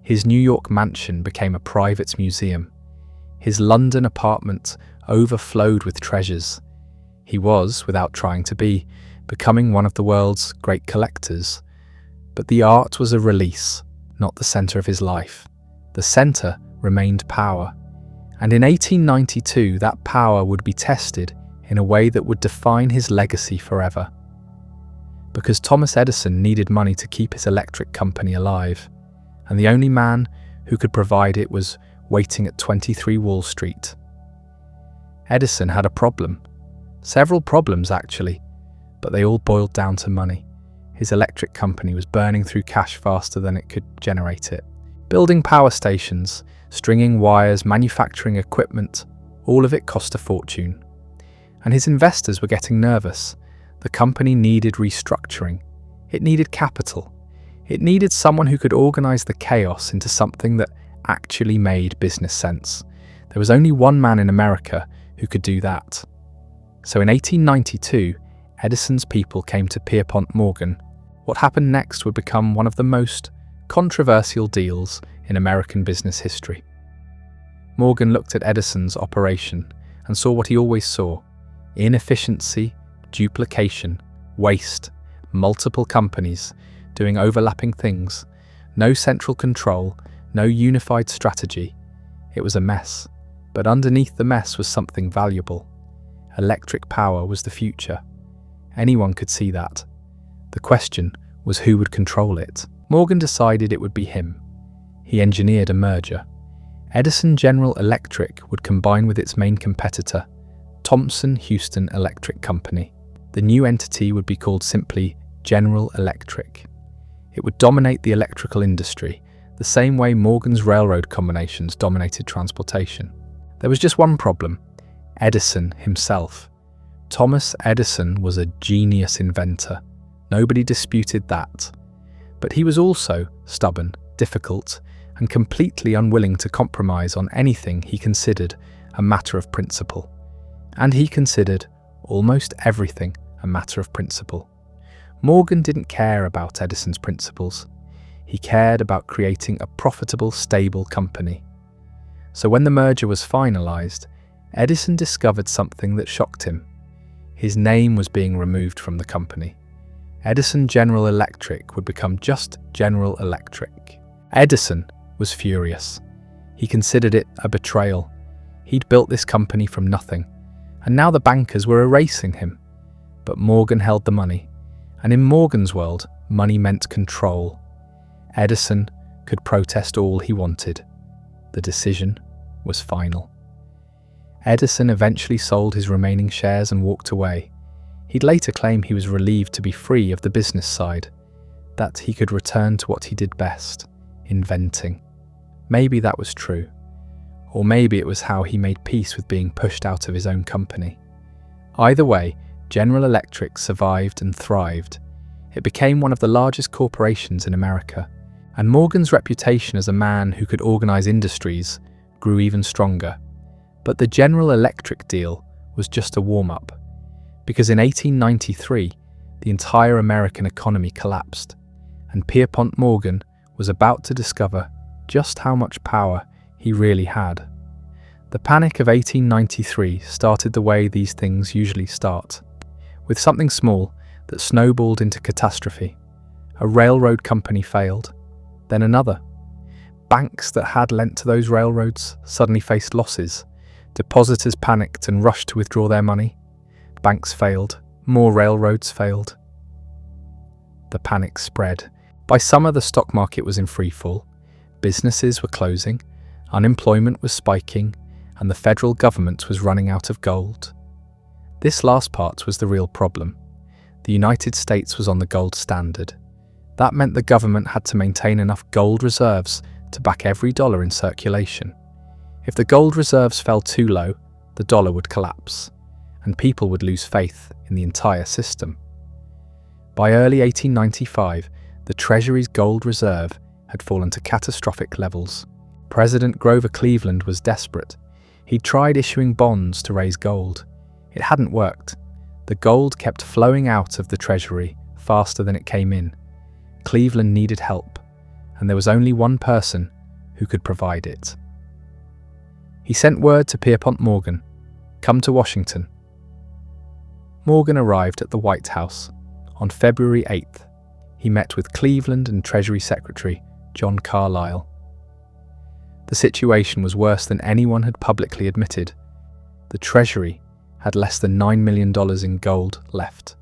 His New York mansion became a private museum. His London apartment overflowed with treasures. He was, without trying to be, becoming one of the world's great collectors. But the art was a release, not the centre of his life. The center remained power. And in 1892, that power would be tested in a way that would define his legacy forever. Because Thomas Edison needed money to keep his electric company alive, and the only man who could provide it was waiting at 23 Wall Street. Edison had a problem. Several problems, actually, but they all boiled down to money. His electric company was burning through cash faster than it could generate it. Building power stations, stringing wires, manufacturing equipment, all of it cost a fortune. And his investors were getting nervous. The company needed restructuring. It needed capital. It needed someone who could organize the chaos into something that actually made business sense. There was only one man in America who could do that. So in 1892, Edison's people came to Pierpont Morgan. What happened next would become one of the most controversial deals in American business history. Morgan looked at Edison's operation and saw what he always saw: inefficiency, duplication, waste, multiple companies doing overlapping things, no central control, no unified strategy. It was a mess, but underneath the mess was something valuable. Electric power was the future. Anyone could see that. The question was who would control it. Morgan decided it would be him. He engineered a merger. Edison General Electric would combine with its main competitor, Thomson Houston Electric Company. The new entity would be called simply General Electric. It would dominate the electrical industry, the same way Morgan's railroad combinations dominated transportation. There was just one problem: Edison himself. Thomas Edison was a genius inventor. Nobody disputed that. But he was also stubborn, difficult, and completely unwilling to compromise on anything he considered a matter of principle. And he considered almost everything a matter of principle. Morgan didn't care about Edison's principles. He cared about creating a profitable, stable company. So when the merger was finalized, Edison discovered something that shocked him. His name was being removed from the company. Edison General Electric would become just General Electric. Edison was furious. He considered it a betrayal. He'd built this company from nothing, and now the bankers were erasing him. But Morgan held the money, and in Morgan's world, money meant control. Edison could protest all he wanted. The decision was final. Edison eventually sold his remaining shares and walked away. He'd later claim he was relieved to be free of the business side, that he could return to what he did best, inventing. Maybe that was true, or maybe it was how he made peace with being pushed out of his own company. Either way, General Electric survived and thrived. It became one of the largest corporations in America, and Morgan's reputation as a man who could organize industries grew even stronger. But the General Electric deal was just a warm-up, because in 1893, the entire American economy collapsed, and Pierpont Morgan was about to discover just how much power he really had. The Panic of 1893 started the way these things usually start, with something small that snowballed into catastrophe. A railroad company failed, then another. Banks that had lent to those railroads suddenly faced losses. Depositors panicked and rushed to withdraw their money. Banks failed, more railroads failed. The panic spread. By summer, the stock market was in freefall. Businesses were closing, unemployment was spiking, and the federal government was running out of gold. This last part was the real problem. The United States was on the gold standard. That meant the government had to maintain enough gold reserves to back every dollar in circulation. If the gold reserves fell too low, the dollar would collapse, and people would lose faith in the entire system. By early 1895, the Treasury's gold reserve had fallen to catastrophic levels. President Grover Cleveland was desperate. He'd tried issuing bonds to raise gold. It hadn't worked. The gold kept flowing out of the Treasury faster than it came in. Cleveland needed help, and there was only one person who could provide it. He sent word to Pierpont Morgan, "Come to Washington." Morgan arrived at the White House on February 8th. He met with Cleveland and Treasury Secretary John Carlyle. The situation was worse than anyone had publicly admitted. The Treasury had less than $9 million in gold left.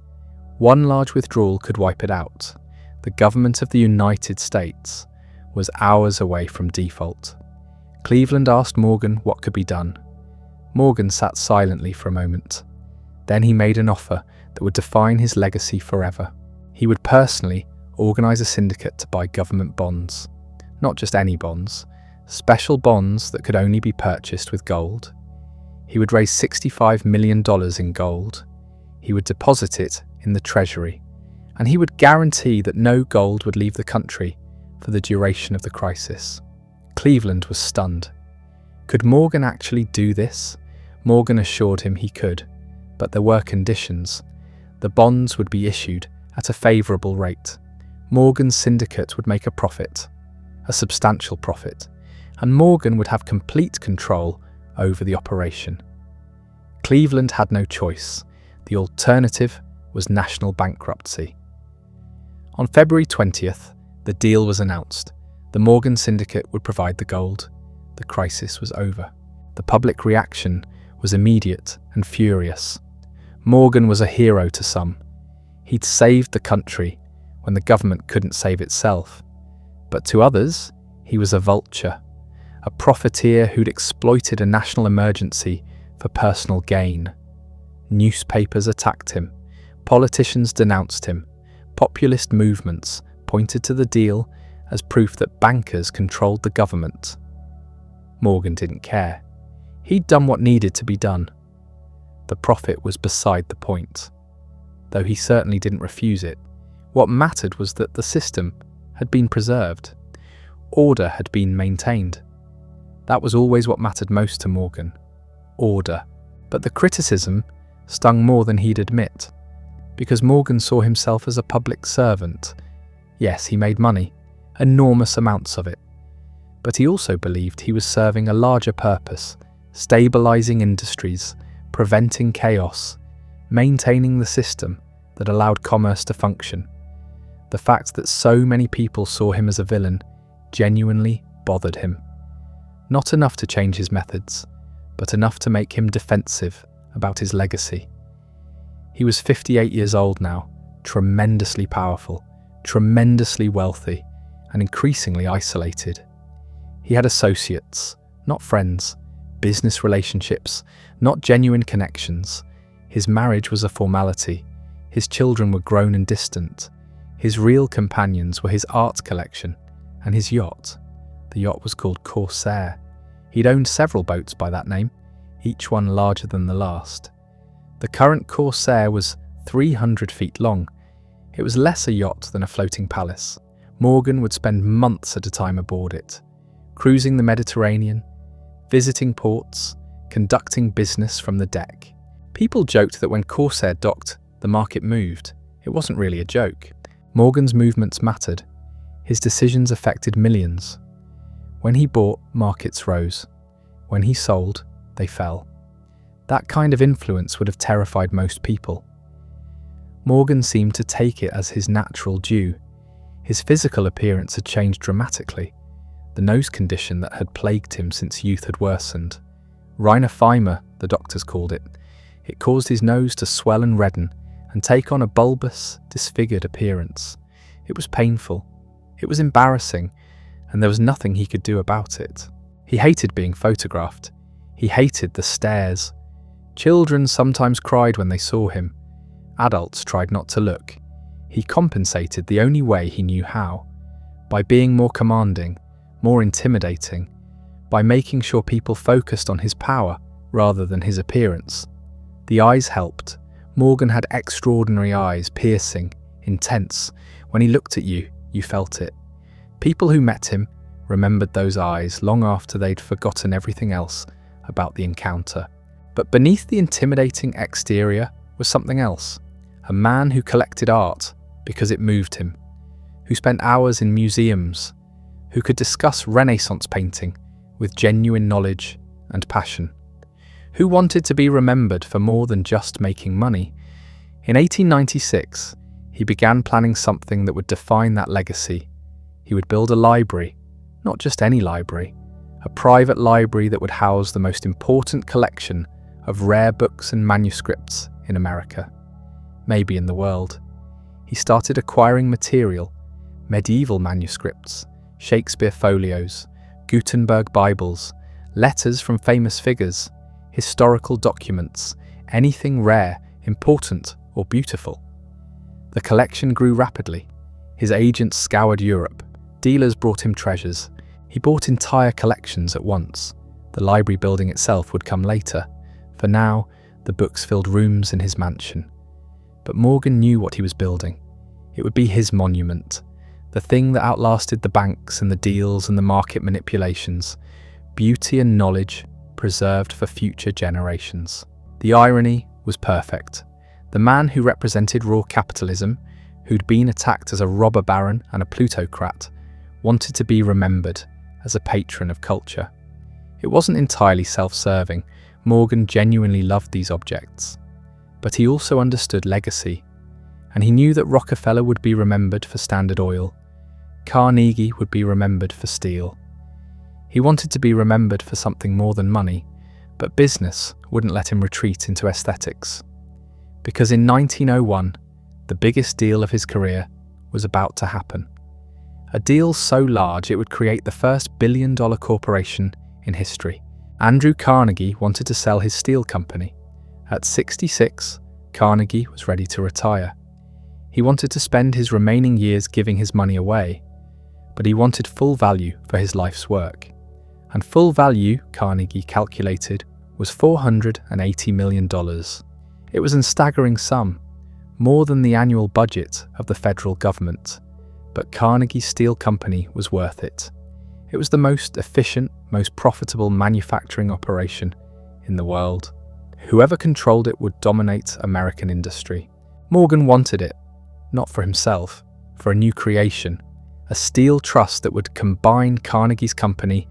One large withdrawal could wipe it out. The government of the United States was hours away from default. Cleveland asked Morgan what could be done. Morgan sat silently for a moment. Then he made an offer that would define his legacy forever. He would personally organize a syndicate to buy government bonds. Not just any bonds, special bonds that could only be purchased with gold. He would raise $65 million in gold. He would deposit it in the Treasury, and he would guarantee that no gold would leave the country for the duration of the crisis. Cleveland was stunned. Could Morgan actually do this? Morgan assured him he could, but there were conditions. The bonds would be issued at a favourable rate. Morgan's syndicate would make a profit, a substantial profit, and Morgan would have complete control over the operation. Cleveland had no choice. The alternative was national bankruptcy. On February 20th, the deal was announced. The Morgan syndicate would provide the gold. The crisis was over. The public reaction was immediate and furious. Morgan was a hero to some. He'd saved the country when the government couldn't save itself. But to others, he was a vulture, a profiteer who'd exploited a national emergency for personal gain. Newspapers attacked him. Politicians denounced him. Populist movements pointed to the deal as proof that bankers controlled the government. Morgan didn't care. He'd done what needed to be done. The profit was beside the point, though he certainly didn't refuse it. What mattered was that the system had been preserved. Order had been maintained. That was always what mattered most to Morgan. Order. But the criticism stung more than he'd admit, because Morgan saw himself as a public servant. Yes, he made money, enormous amounts of it, but he also believed he was serving a larger purpose, stabilizing industries, preventing chaos, maintaining the system that allowed commerce to function. The fact that so many people saw him as a villain genuinely bothered him. Not enough to change his methods, but enough to make him defensive about his legacy. He was 58 years old now, tremendously powerful, tremendously wealthy, and increasingly isolated. He had associates, not friends, business relationships, not genuine connections. His marriage was a formality. His children were grown and distant. His real companions were his art collection and his yacht. The yacht was called Corsair. He'd owned several boats by that name, each one larger than the last. The current Corsair was 300 feet long. It was less a yacht than a floating palace. Morgan would spend months at a time aboard it, cruising the Mediterranean, visiting ports, conducting business from the deck. People joked that when Corsair docked, the market moved. It wasn't really a joke. Morgan's movements mattered. His decisions affected millions. When he bought, markets rose. When he sold, they fell. That kind of influence would have terrified most people. Morgan seemed to take it as his natural due. His physical appearance had changed dramatically. The nose condition that had plagued him since youth had worsened. Rhinophyma, the doctors called it. It caused his nose to swell and redden and take on a bulbous, disfigured appearance. It was painful. It was embarrassing, and there was nothing he could do about it. He hated being photographed. He hated the stares. Children sometimes cried when they saw him. Adults tried not to look. He compensated the only way he knew how, by being more commanding, more intimidating, by making sure people focused on his power rather than his appearance. The eyes helped. Morgan had extraordinary eyes, piercing, intense. When he looked at you, you felt it. People who met him remembered those eyes long after they'd forgotten everything else about the encounter. But beneath the intimidating exterior was something else. A man who collected art because it moved him, who spent hours in museums, who could discuss Renaissance painting with genuine knowledge and passion, who wanted to be remembered for more than just making money. In 1896, he began planning something that would define that legacy. He would build a library, not just any library, a private library that would house the most important collection of rare books and manuscripts in America, maybe in the world. He started acquiring material, medieval manuscripts, Shakespeare folios, Gutenberg Bibles, letters from famous figures, historical documents, anything rare, important, or beautiful. The collection grew rapidly. His agents scoured Europe. Dealers brought him treasures. He bought entire collections at once. The library building itself would come later. For now, the books filled rooms in his mansion. But Morgan knew what he was building. It would be his monument, the thing that outlasted the banks and the deals and the market manipulations, beauty and knowledge preserved for future generations. The irony was perfect. The man who represented raw capitalism, who'd been attacked as a robber baron and a plutocrat, wanted to be remembered as a patron of culture. It wasn't entirely self-serving. Morgan genuinely loved these objects. But he also understood legacy, and he knew that Rockefeller would be remembered for Standard Oil. Carnegie would be remembered for steel. He wanted to be remembered for something more than money, but business wouldn't let him retreat into aesthetics. Because in 1901, the biggest deal of his career was about to happen. A deal so large it would create the first billion-dollar corporation in history. Andrew Carnegie wanted to sell his steel company. At 66, Carnegie was ready to retire. He wanted to spend his remaining years giving his money away, but he wanted full value for his life's work. And full value, Carnegie calculated, was $480 million. It was a staggering sum, more than the annual budget of the federal government. But Carnegie Steel Company was worth it. It was the most efficient, most profitable manufacturing operation in the world. Whoever controlled it would dominate American industry. Morgan wanted it, not for himself, for a new creation, a steel trust that would combine Carnegie's company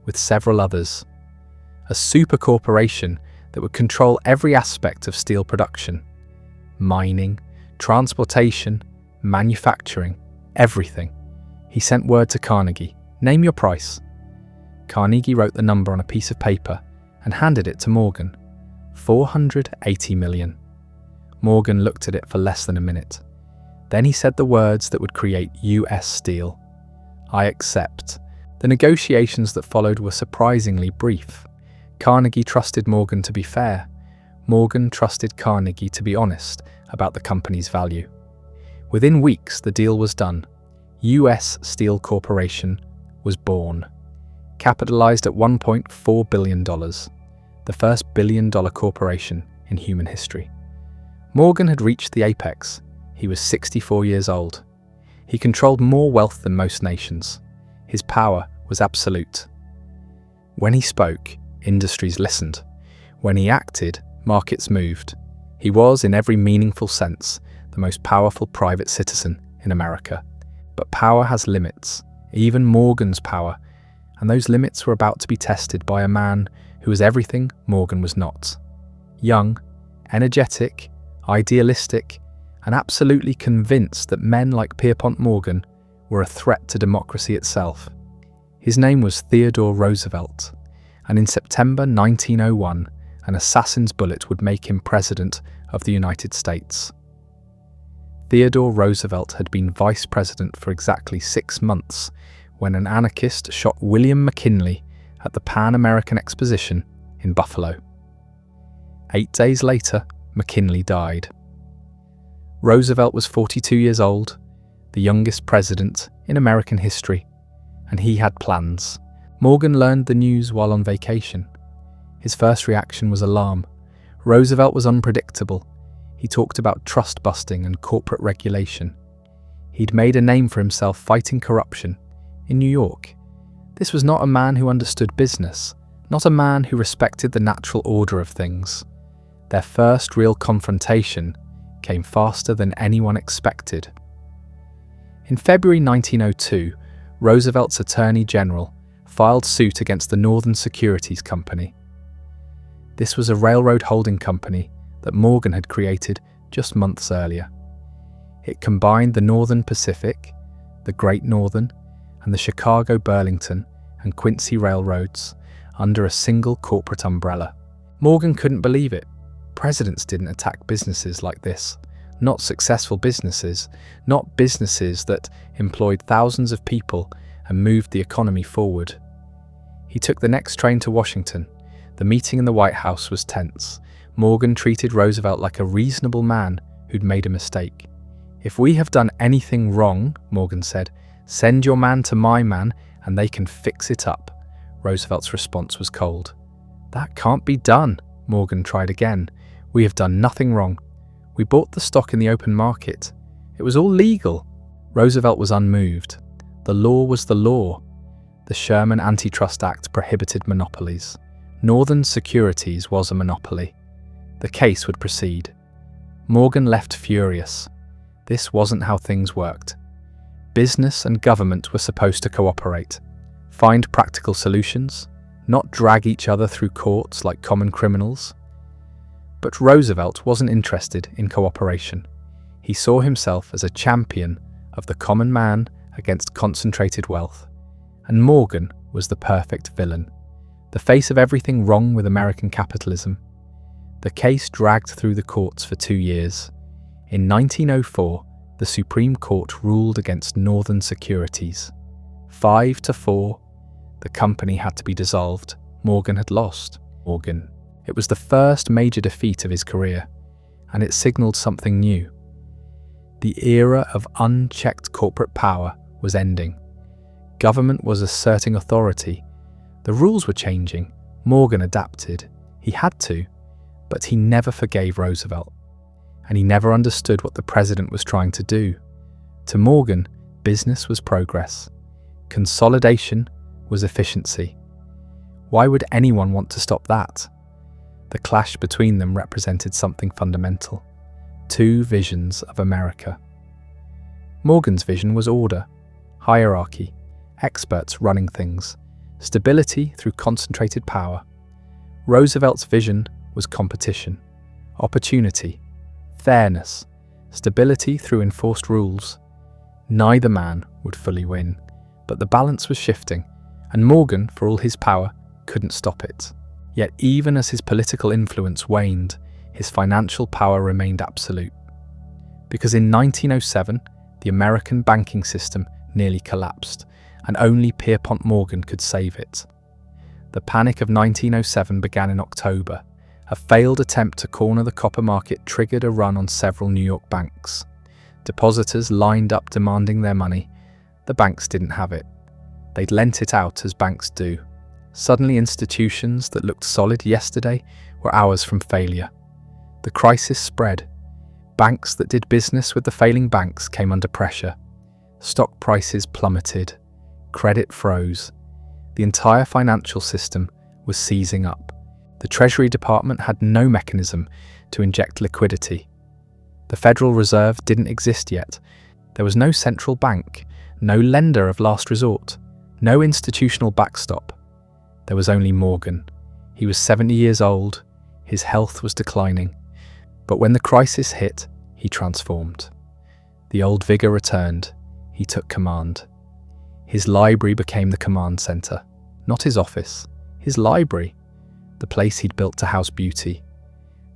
with several others, a super corporation that would control every aspect of steel production, mining, transportation, manufacturing, everything. He sent word to Carnegie, "Name your price." Carnegie wrote the number on a piece of paper and handed it to Morgan. 480 million. Morgan looked at it for less than a minute. Then he said the words that would create US Steel. "I accept." The negotiations that followed were surprisingly brief. Carnegie trusted Morgan to be fair. Morgan trusted Carnegie to be honest about the company's value. Within weeks, the deal was done. US Steel Corporation was born. Capitalized at $1.4 billion, the first billion-dollar corporation in human history. Morgan had reached the apex. He was 64 years old. He controlled more wealth than most nations. His power was absolute. When he spoke, industries listened. When he acted, markets moved. He was, in every meaningful sense, the most powerful private citizen in America. But power has limits, even Morgan's power, and those limits were about to be tested by a man who was everything Morgan was not. Young, energetic, idealistic, and absolutely convinced that men like Pierpont Morgan were a threat to democracy itself. His name was Theodore Roosevelt, and in September 1901, an assassin's bullet would make him President of the United States. Theodore Roosevelt had been vice president for exactly 6 months when an anarchist shot William McKinley at the Pan American Exposition in Buffalo. 8 days later, McKinley died. Roosevelt was 42 years old, the youngest president in American history, and he had plans. Morgan learned the news while on vacation. His first reaction was alarm. Roosevelt was unpredictable. He talked about trust busting and corporate regulation. He'd made a name for himself fighting corruption in New York. This was not a man who understood business, not a man who respected the natural order of things. Their first real confrontation came faster than anyone expected. In February 1902, Roosevelt's Attorney General filed suit against the Northern Securities Company. This was a railroad holding company that Morgan had created just months earlier. It combined the Northern Pacific, the Great Northern, and the Chicago, Burlington, and Quincy railroads under a single corporate umbrella. Morgan couldn't believe it. Presidents didn't attack businesses like this. Not successful businesses, not businesses that employed thousands of people and moved the economy forward. He took the next train to Washington. The meeting in the White House was tense. Morgan treated Roosevelt like a reasonable man who'd made a mistake. "If we have done anything wrong," Morgan said, "send your man to my man and they can fix it up." Roosevelt's response was cold. "That can't be done," Morgan tried again. "We have done nothing wrong. We bought the stock in the open market. It was all legal." Roosevelt was unmoved. The law was the law. The Sherman Antitrust Act prohibited monopolies. Northern Securities was a monopoly. The case would proceed. Morgan left furious. This wasn't how things worked. Business and government were supposed to cooperate, find practical solutions, not drag each other through courts like common criminals. But Roosevelt wasn't interested in cooperation. He saw himself as a champion of the common man against concentrated wealth. And Morgan was the perfect villain, the face of everything wrong with American capitalism. The case dragged through the courts for 2 years. In 1904, the Supreme Court ruled against Northern Securities. 5-4, the company had to be dissolved. Morgan had lost. It was the first major defeat of his career, and it signaled something new. The era of unchecked corporate power was ending. Government was asserting authority. The rules were changing. Morgan adapted. He had to, but he never forgave Roosevelt, and he never understood what the president was trying to do. To Morgan, business was progress. Consolidation was efficiency. Why would anyone want to stop that? The clash between them represented something fundamental. Two visions of America. Morgan's vision was order, hierarchy, experts running things, stability through concentrated power. Roosevelt's vision was competition, opportunity, fairness, stability through enforced rules. Neither man would fully win, but the balance was shifting, and Morgan, for all his power, couldn't stop it. Yet even as his political influence waned, his financial power remained absolute. Because in 1907, the American banking system nearly collapsed, and only Pierpont Morgan could save it. The Panic of 1907 began in October. A failed attempt to corner the copper market triggered a run on several New York banks. Depositors lined up demanding their money. The banks didn't have it. They'd lent it out as banks do. Suddenly, institutions that looked solid yesterday were hours from failure. The crisis spread. Banks that did business with the failing banks came under pressure. Stock prices plummeted. Credit froze. The entire financial system was seizing up. The Treasury Department had no mechanism to inject liquidity. The Federal Reserve didn't exist yet. There was no central bank, no lender of last resort, no institutional backstop. There was only Morgan. He was 70 years old. His health was declining. But when the crisis hit, he transformed. The old vigor returned. He took command. His library became the command center. Not his office, his library. The place he'd built to house beauty.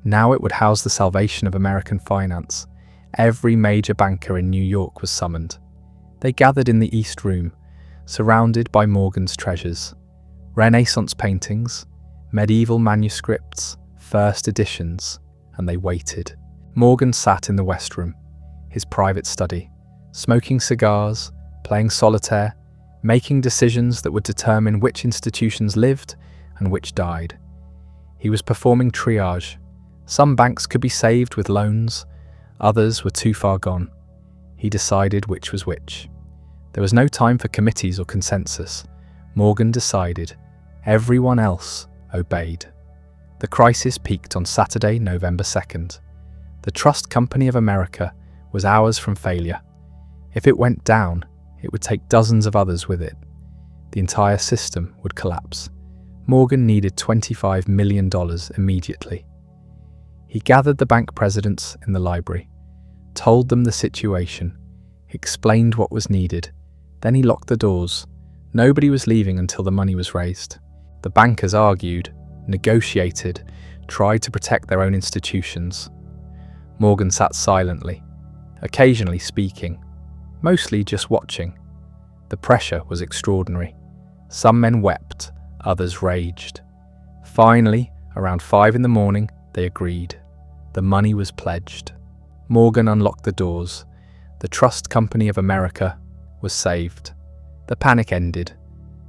Now it would house the salvation of American finance. Every major banker in New York was summoned. They gathered in the East Room, surrounded by Morgan's treasures. Renaissance paintings, medieval manuscripts, first editions, and they waited. Morgan sat in the West Room, his private study, smoking cigars, playing solitaire, making decisions that would determine which institutions lived and which died. He was performing triage. Some banks could be saved with loans, others were too far gone. He decided which was which. There was no time for committees or consensus. Morgan decided. Everyone else obeyed. The crisis peaked on Saturday, November 2nd. The Trust Company of America was hours from failure. If it went down, it would take dozens of others with it. The entire system would collapse. Morgan needed $25 million immediately. He gathered the bank presidents in the library, told them the situation, explained what was needed. Then he locked the doors, Nobody was leaving until the money was raised. The bankers argued, negotiated, tried to protect their own institutions. Morgan sat silently, occasionally speaking, mostly just watching. The pressure was extraordinary. Some men wept, others raged. Finally, around 5 in the morning, they agreed. The money was pledged. Morgan unlocked the doors. The Trust Company of America was saved. The panic ended.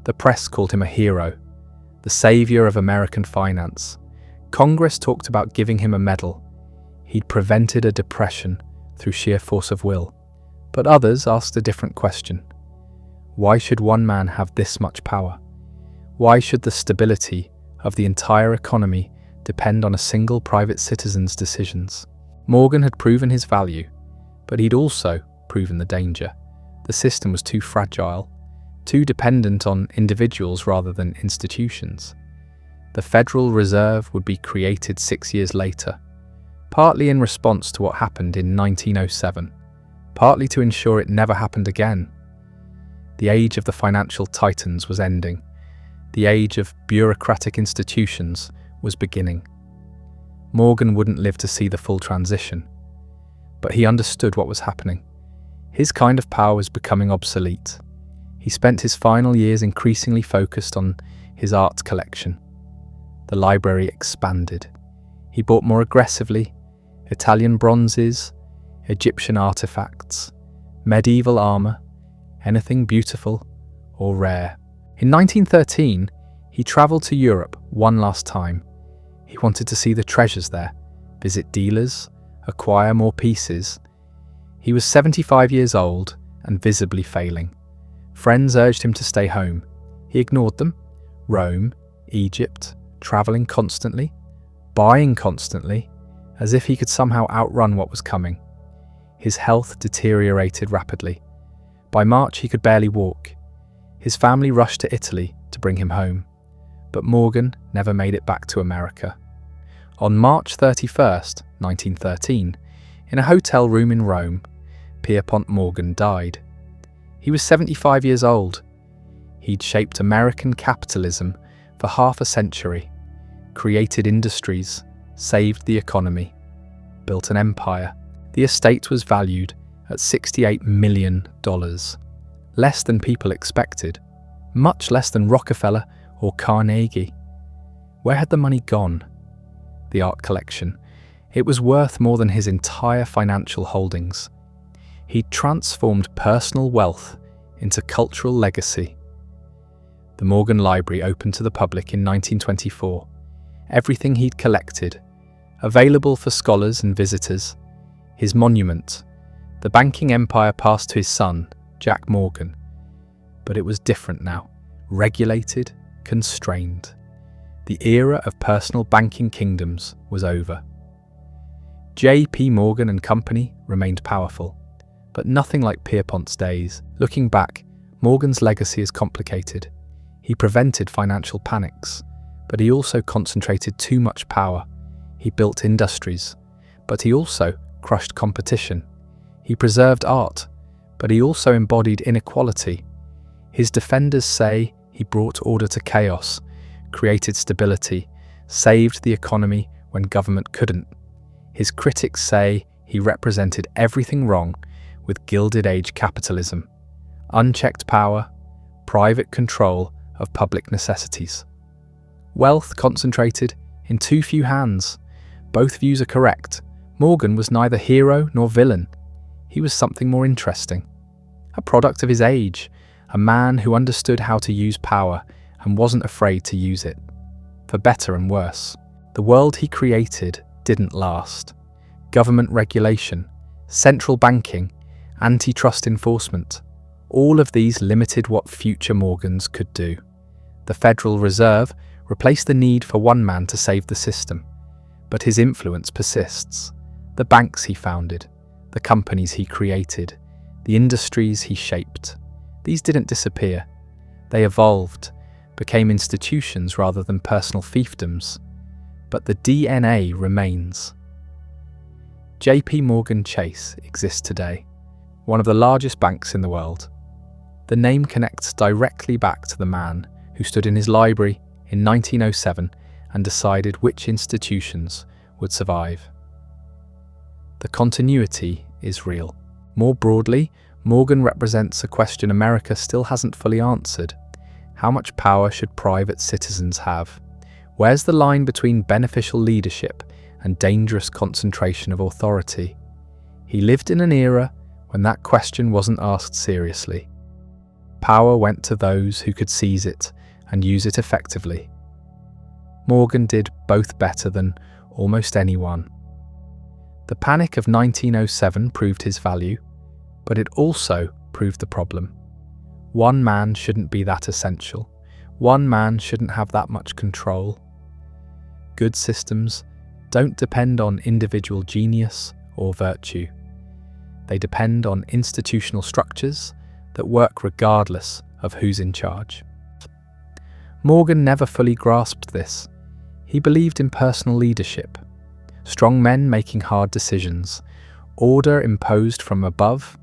The press called him a hero, the savior of American finance. Congress talked about giving him a medal. He'd prevented a depression through sheer force of will. But others asked a different question. Why should one man have this much power? Why should the stability of the entire economy depend on a single private citizen's decisions? Morgan had proven his value, but he'd also proven the danger. The system was too fragile, too dependent on individuals rather than institutions. The Federal Reserve would be created 6 years later, partly in response to what happened in 1907, partly to ensure it never happened again. The age of the financial titans was ending. The age of bureaucratic institutions was beginning. Morgan wouldn't live to see the full transition, but he understood what was happening. His kind of power was becoming obsolete. He spent his final years increasingly focused on his art collection. The library expanded. He bought more aggressively: Italian bronzes, Egyptian artifacts, medieval armor, anything beautiful or rare. In 1913, he traveled to Europe one last time. He wanted to see the treasures there, visit dealers, acquire more pieces. He was 75 years old and visibly failing. Friends urged him to stay home. He ignored them. Rome, Egypt, traveling constantly, buying constantly, as if he could somehow outrun what was coming. His health deteriorated rapidly. By March, he could barely walk. His family rushed to Italy to bring him home, but Morgan never made it back to America. On March 31st, 1913, in a hotel room in Rome, Pierpont Morgan died. He was 75 years old. He'd shaped American capitalism for half a century, created industries, saved the economy, built an empire. The estate was valued at $68 million, less than people expected, much less than Rockefeller or Carnegie. Where had the money gone? The art collection. It was worth more than his entire financial holdings. He'd transformed personal wealth into cultural legacy. The Morgan Library opened to the public in 1924. Everything he'd collected, available for scholars and visitors. His monument. The banking empire passed to his son, Jack Morgan. But it was different now. Regulated, constrained. The era of personal banking kingdoms was over. J.P. Morgan and Company remained powerful, but nothing like Pierpont's days. Looking back, Morgan's legacy is complicated. He prevented financial panics, but he also concentrated too much power. He built industries, but he also crushed competition. He preserved art, but he also embodied inequality. His defenders say he brought order to chaos, created stability, saved the economy when government couldn't. His critics say he represented everything wrong with Gilded Age capitalism, unchecked power, private control of public necessities. Wealth concentrated in too few hands. Both views are correct. Morgan was neither hero nor villain. He was something more interesting. A product of his age, a man who understood how to use power and wasn't afraid to use it, for better and worse. The world he created didn't last. Government regulation, central banking, antitrust enforcement, all of these limited what future Morgans could do. The Federal Reserve replaced the need for one man to save the system, but his influence persists. The banks he founded, the companies he created, the industries he shaped, these didn't disappear. They evolved, became institutions rather than personal fiefdoms, but the DNA remains. J.P. Morgan Chase exists today, one of the largest banks in the world. The name connects directly back to the man who stood in his library in 1907 and decided which institutions would survive. The continuity is real. More broadly, Morgan represents a question America still hasn't fully answered. How much power should private citizens have? Where's the line between beneficial leadership and dangerous concentration of authority? He lived in an era when that question wasn't asked seriously. Power went to those who could seize it and use it effectively. Morgan did both better than almost anyone. The Panic of 1907 proved his value, but it also proved the problem. One man shouldn't be that essential. One man shouldn't have that much control. Good systems don't depend on individual genius or virtue. They depend on institutional structures that work regardless of who's in charge. Morgan never fully grasped this. He believed in personal leadership, strong men making hard decisions, order imposed from above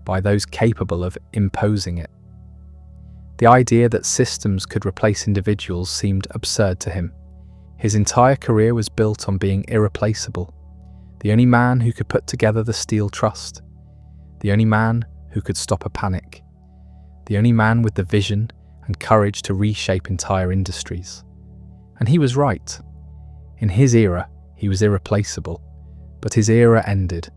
by those capable of imposing it. The idea that systems could replace individuals seemed absurd to him. His entire career was built on being irreplaceable, the only man who could put together the steel trust, the only man who could stop a panic, the only man with the vision and courage to reshape entire industries. And he was right. In his era, he was irreplaceable, but his era ended,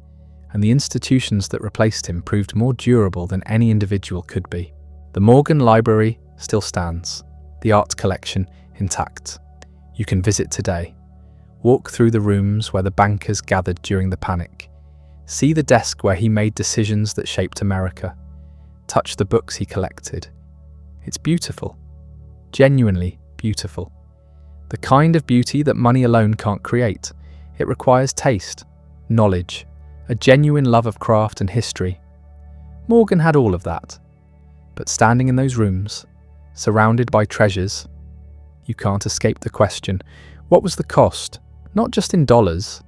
and the institutions that replaced him proved more durable than any individual could be. The Morgan Library still stands, the art collection intact. You can visit today. Walk through the rooms where the bankers gathered during the panic. See the desk where he made decisions that shaped America. Touch the books he collected. It's beautiful, genuinely beautiful. The kind of beauty that money alone can't create. It requires taste, knowledge, a genuine love of craft and history. Morgan had all of that. But standing in those rooms, surrounded by treasures, you can't escape the question, what was the cost? Not just in dollars,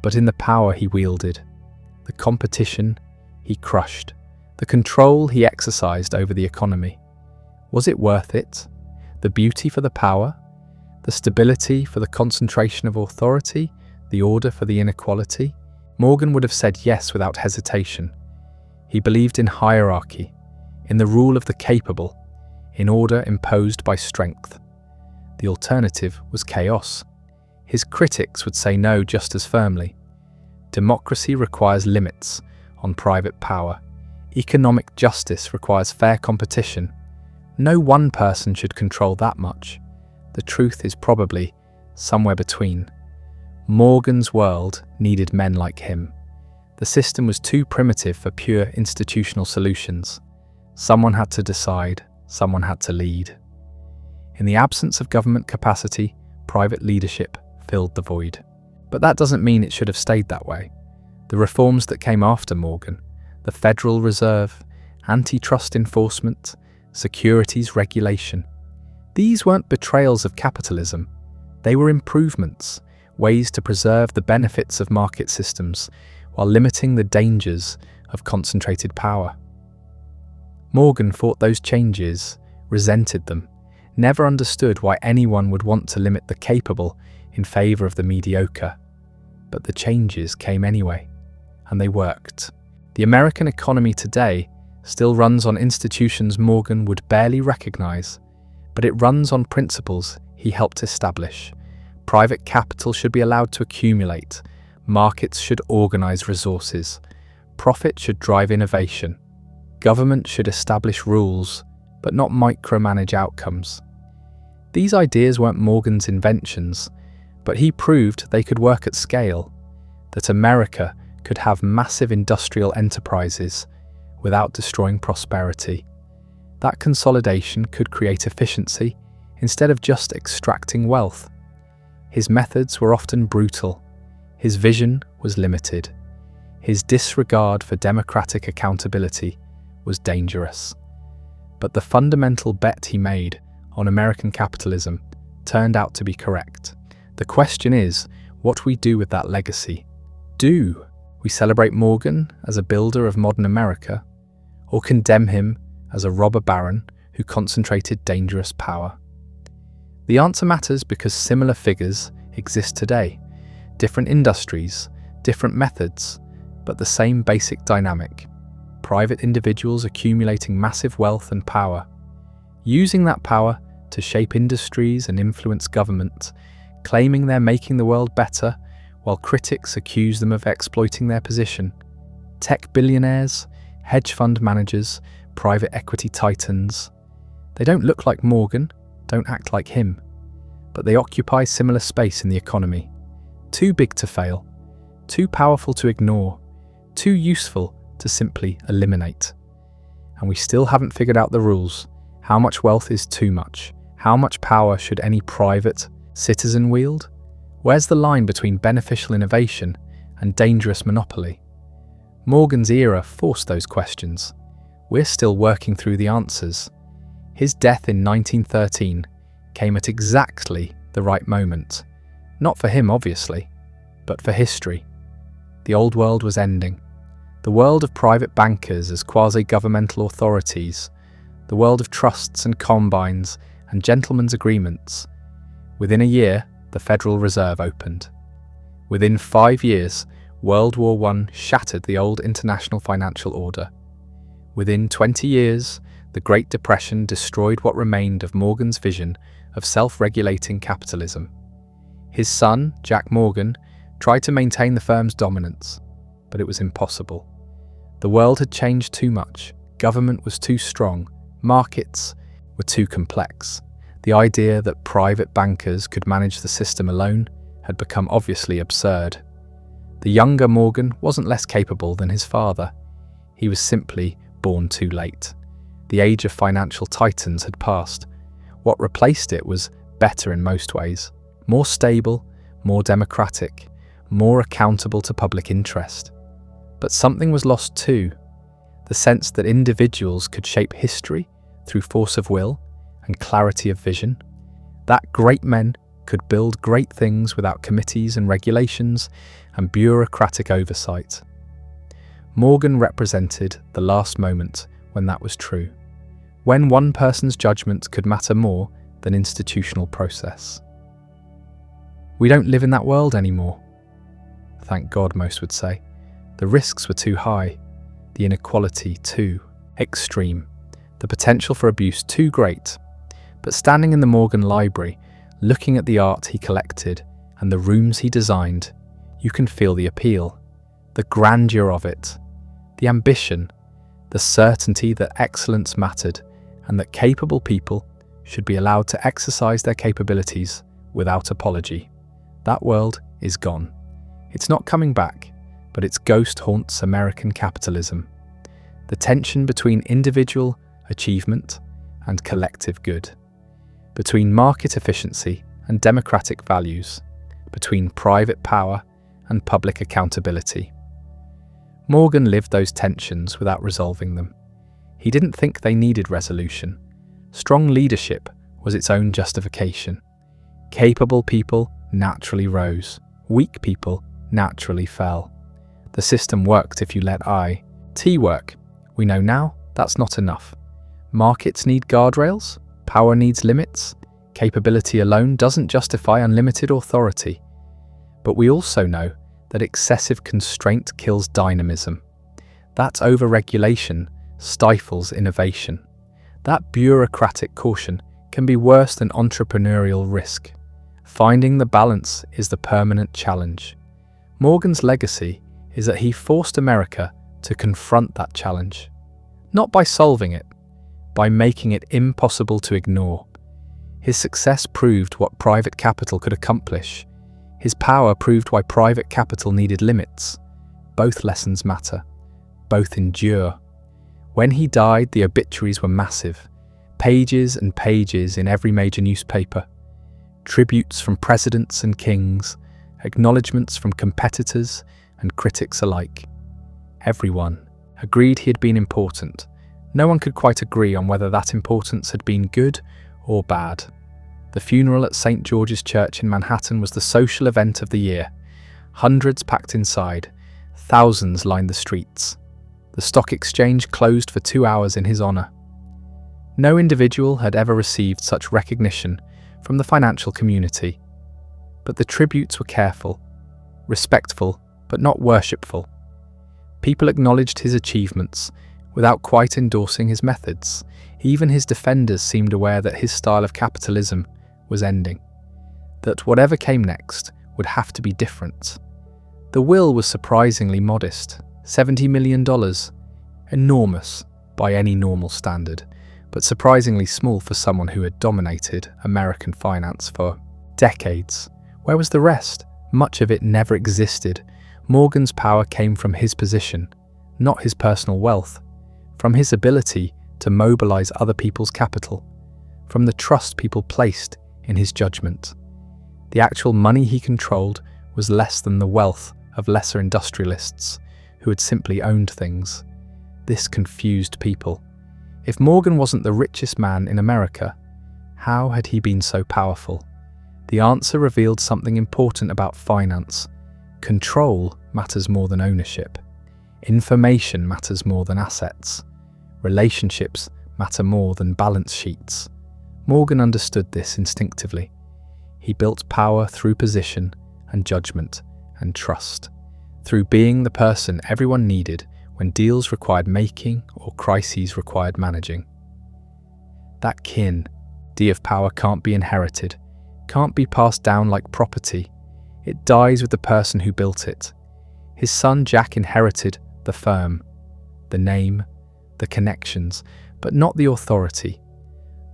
but in the power he wielded, the competition he crushed, the control he exercised over the economy. Was it worth it? The beauty for the power? The stability for the concentration of authority? The order for the inequality? Morgan would have said yes without hesitation. He believed in hierarchy, in the rule of the capable, in order imposed by strength. The alternative was chaos. His critics would say no just as firmly. Democracy requires limits on private power. Economic justice requires fair competition. No one person should control that much. The truth is probably somewhere between. Morgan's world needed men like him. The system was too primitive for pure institutional solutions. Someone had to decide, someone had to lead. In the absence of government capacity, private leadership filled the void. But that doesn't mean it should have stayed that way. The reforms that came after Morgan, the Federal Reserve, antitrust enforcement, securities regulation, these weren't betrayals of capitalism. They were improvements, ways to preserve the benefits of market systems while limiting the dangers of concentrated power. Morgan fought those changes, resented them, never understood why anyone would want to limit the capable in favor of the mediocre. But the changes came anyway, and they worked. The American economy today still runs on institutions Morgan would barely recognize, but it runs on principles he helped establish. Private capital should be allowed to accumulate. Markets should organize resources. Profit should drive innovation. Government should establish rules, but not micromanage outcomes. These ideas weren't Morgan's inventions, but he proved they could work at scale, that America could have massive industrial enterprises without destroying prosperity. That consolidation could create efficiency instead of just extracting wealth. His methods were often brutal. His vision was limited. His disregard for democratic accountability was dangerous. But the fundamental bet he made on American capitalism turned out to be correct. The question is, what we do with that legacy. Do we celebrate Morgan as a builder of modern America, or condemn him as a robber baron who concentrated dangerous power? The answer matters because similar figures exist today. Different industries, different methods, but the same basic dynamic. Private individuals accumulating massive wealth and power, using that power to shape industries and influence government, claiming they're making the world better, while critics accuse them of exploiting their position. Tech billionaires, hedge fund managers, private equity titans. They don't look like Morgan, don't act like him, but they occupy similar space in the economy. Too big to fail, too powerful to ignore, too useful to simply eliminate. And we still haven't figured out the rules. How much wealth is too much? How much power should any private citizen wield? Where's the line between beneficial innovation and dangerous monopoly? Morgan's era forced those questions. We're still working through the answers. His death in 1913 came at exactly the right moment. Not for him, obviously, but for history. The old world was ending. The world of private bankers as quasi-governmental authorities, the world of trusts and combines and gentlemen's agreements. Within a year, the Federal Reserve opened. Within 5 years, World War I shattered the old international financial order. Within 20 years, the Great Depression destroyed what remained of Morgan's vision of self-regulating capitalism. His son, Jack Morgan, tried to maintain the firm's dominance, but it was impossible. The world had changed too much, government was too strong, markets were too complex. The idea that private bankers could manage the system alone had become obviously absurd. The younger Morgan wasn't less capable than his father. He was simply born too late. The age of financial titans had passed. What replaced it was better in most ways, more stable, more democratic, more accountable to public interest. But something was lost too, the sense that individuals could shape history through force of will and clarity of vision, that great men could build great things without committees and regulations and bureaucratic oversight. Morgan represented the last moment when that was true, when one person's judgment could matter more than institutional process. We don't live in that world anymore. Thank God, most would say. The risks were too high, the inequality too extreme, the potential for abuse too great. But standing in the Morgan Library, looking at the art he collected and the rooms he designed, you can feel the appeal, the grandeur of it, the ambition, the certainty that excellence mattered and that capable people should be allowed to exercise their capabilities without apology. That world is gone. It's not coming back, but its ghost haunts American capitalism. The tension between individual achievement and collective good, between market efficiency and democratic values, between private power and public accountability. Morgan lived those tensions without resolving them. He didn't think they needed resolution. Strong leadership was its own justification. Capable people naturally rose. Weak people naturally fell. The system worked if you let IT work. We know now that's not enough. Markets need guardrails. Power needs limits. Capability alone doesn't justify unlimited authority. But we also know that excessive constraint kills dynamism. That overregulation stifles innovation. That bureaucratic caution can be worse than entrepreneurial risk. Finding the balance is the permanent challenge. Morgan's legacy is that he forced America to confront that challenge. Not by solving it, by making it impossible to ignore. His success proved what private capital could accomplish. His power proved why private capital needed limits. Both lessons matter. Both endure. When he died, the obituaries were massive. Pages and pages in every major newspaper. Tributes from presidents and kings, acknowledgements from competitors and critics alike. Everyone agreed he had been important. No one could quite agree on whether that importance had been good or bad. The funeral at St. George's Church in Manhattan was the social event of the year. Hundreds packed inside, thousands lined the streets. The stock exchange closed for 2 hours in his honor. No individual had ever received such recognition from the financial community. But the tributes were careful, respectful, but not worshipful. People acknowledged his achievements without quite endorsing his methods. Even his defenders seemed aware that his style of capitalism was ending, that whatever came next would have to be different. The will was surprisingly modest, $70 million, enormous by any normal standard, but surprisingly small for someone who had dominated American finance for decades. Where was the rest? Much of it never existed. Morgan's power came from his position, not his personal wealth, from his ability to mobilize other people's capital, from the trust people placed in his judgment. The actual money he controlled was less than the wealth of lesser industrialists who had simply owned things. This confused people. If Morgan wasn't the richest man in America, how had he been so powerful? The answer revealed something important about finance. Control matters more than ownership. Information matters more than assets. Relationships matter more than balance sheets. Morgan understood this instinctively. He built power through position and judgment and trust, through being the person everyone needed when deals required making or crises required managing. That kin, D of power, can't be inherited, can't be passed down like property. It dies with the person who built it. His son Jack inherited the firm, the name, the connections, but not the authority,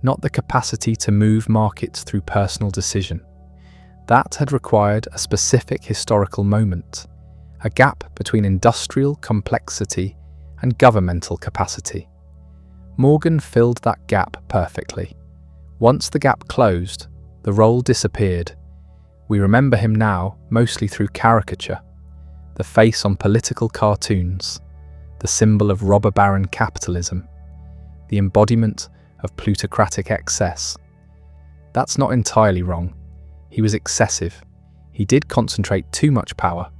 not the capacity to move markets through personal decision. That had required a specific historical moment, a gap between industrial complexity and governmental capacity. Morgan filled that gap perfectly. Once the gap closed, the role disappeared. We remember him now mostly through caricature, the face on political cartoons, the symbol of robber baron capitalism, the embodiment of plutocratic excess. That's not entirely wrong. He was excessive. He did concentrate too much power.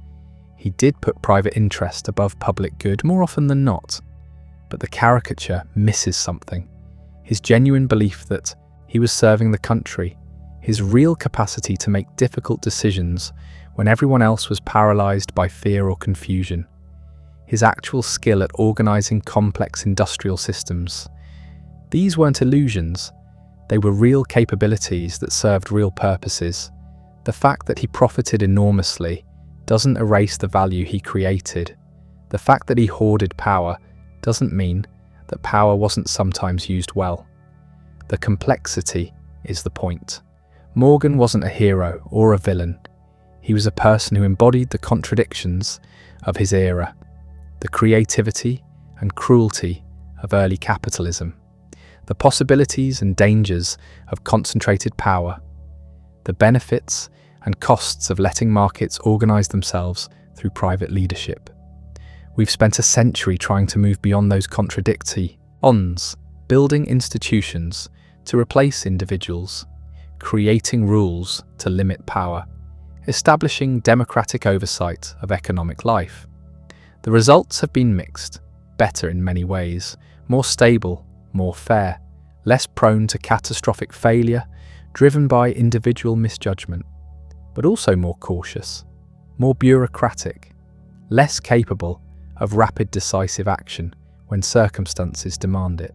He did put private interest above public good more often than not. But the caricature misses something. His genuine belief that he was serving the country, his real capacity to make difficult decisions when everyone else was paralyzed by fear or confusion, his actual skill at organizing complex industrial systems. These weren't illusions. They were real capabilities that served real purposes. The fact that he profited enormously doesn't erase the value he created. The fact that he hoarded power doesn't mean that power wasn't sometimes used well. The complexity is the point. Morgan wasn't a hero or a villain. He was a person who embodied the contradictions of his era, the creativity and cruelty of early capitalism, the possibilities and dangers of concentrated power, the benefits and costs of letting markets organize themselves through private leadership. We've spent a century trying to move beyond those contradictions, building institutions to replace individuals, creating rules to limit power, establishing democratic oversight of economic life. The results have been mixed, better in many ways, more stable, more fair, less prone to catastrophic failure, driven by individual misjudgment, but also more cautious, more bureaucratic, less capable of rapid decisive action when circumstances demand it.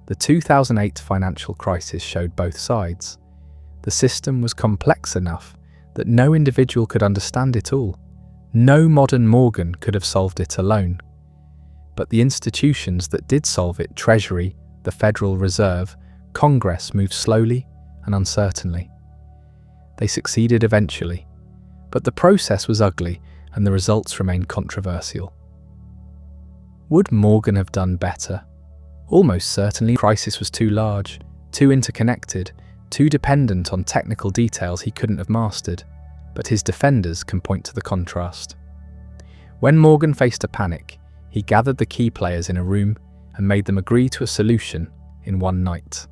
The 2008 financial crisis showed both sides. The system was complex enough that no individual could understand it all. No modern Morgan could have solved it alone. But the institutions that did solve it, Treasury, the Federal Reserve, Congress, moved slowly and uncertainly. They succeeded eventually, but the process was ugly and the results remained controversial. Would Morgan have done better? Almost certainly. The crisis was too large, too interconnected, too dependent on technical details he couldn't have mastered, but his defenders can point to the contrast. When Morgan faced a panic, he gathered the key players in a room and made them agree to a solution in one night.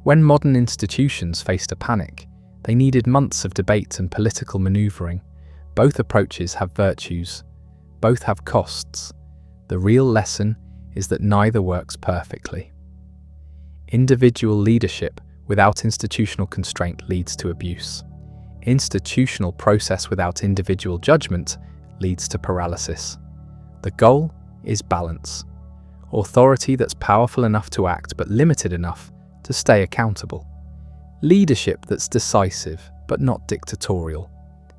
When modern institutions faced a panic, they needed months of debate and political maneuvering. Both approaches have virtues, both have costs. The real lesson is that neither works perfectly. Individual leadership without institutional constraint leads to abuse. Institutional process without individual judgment leads to paralysis. The goal is balance. Authority that's powerful enough to act but limited enough to stay accountable. Leadership that's decisive but not dictatorial.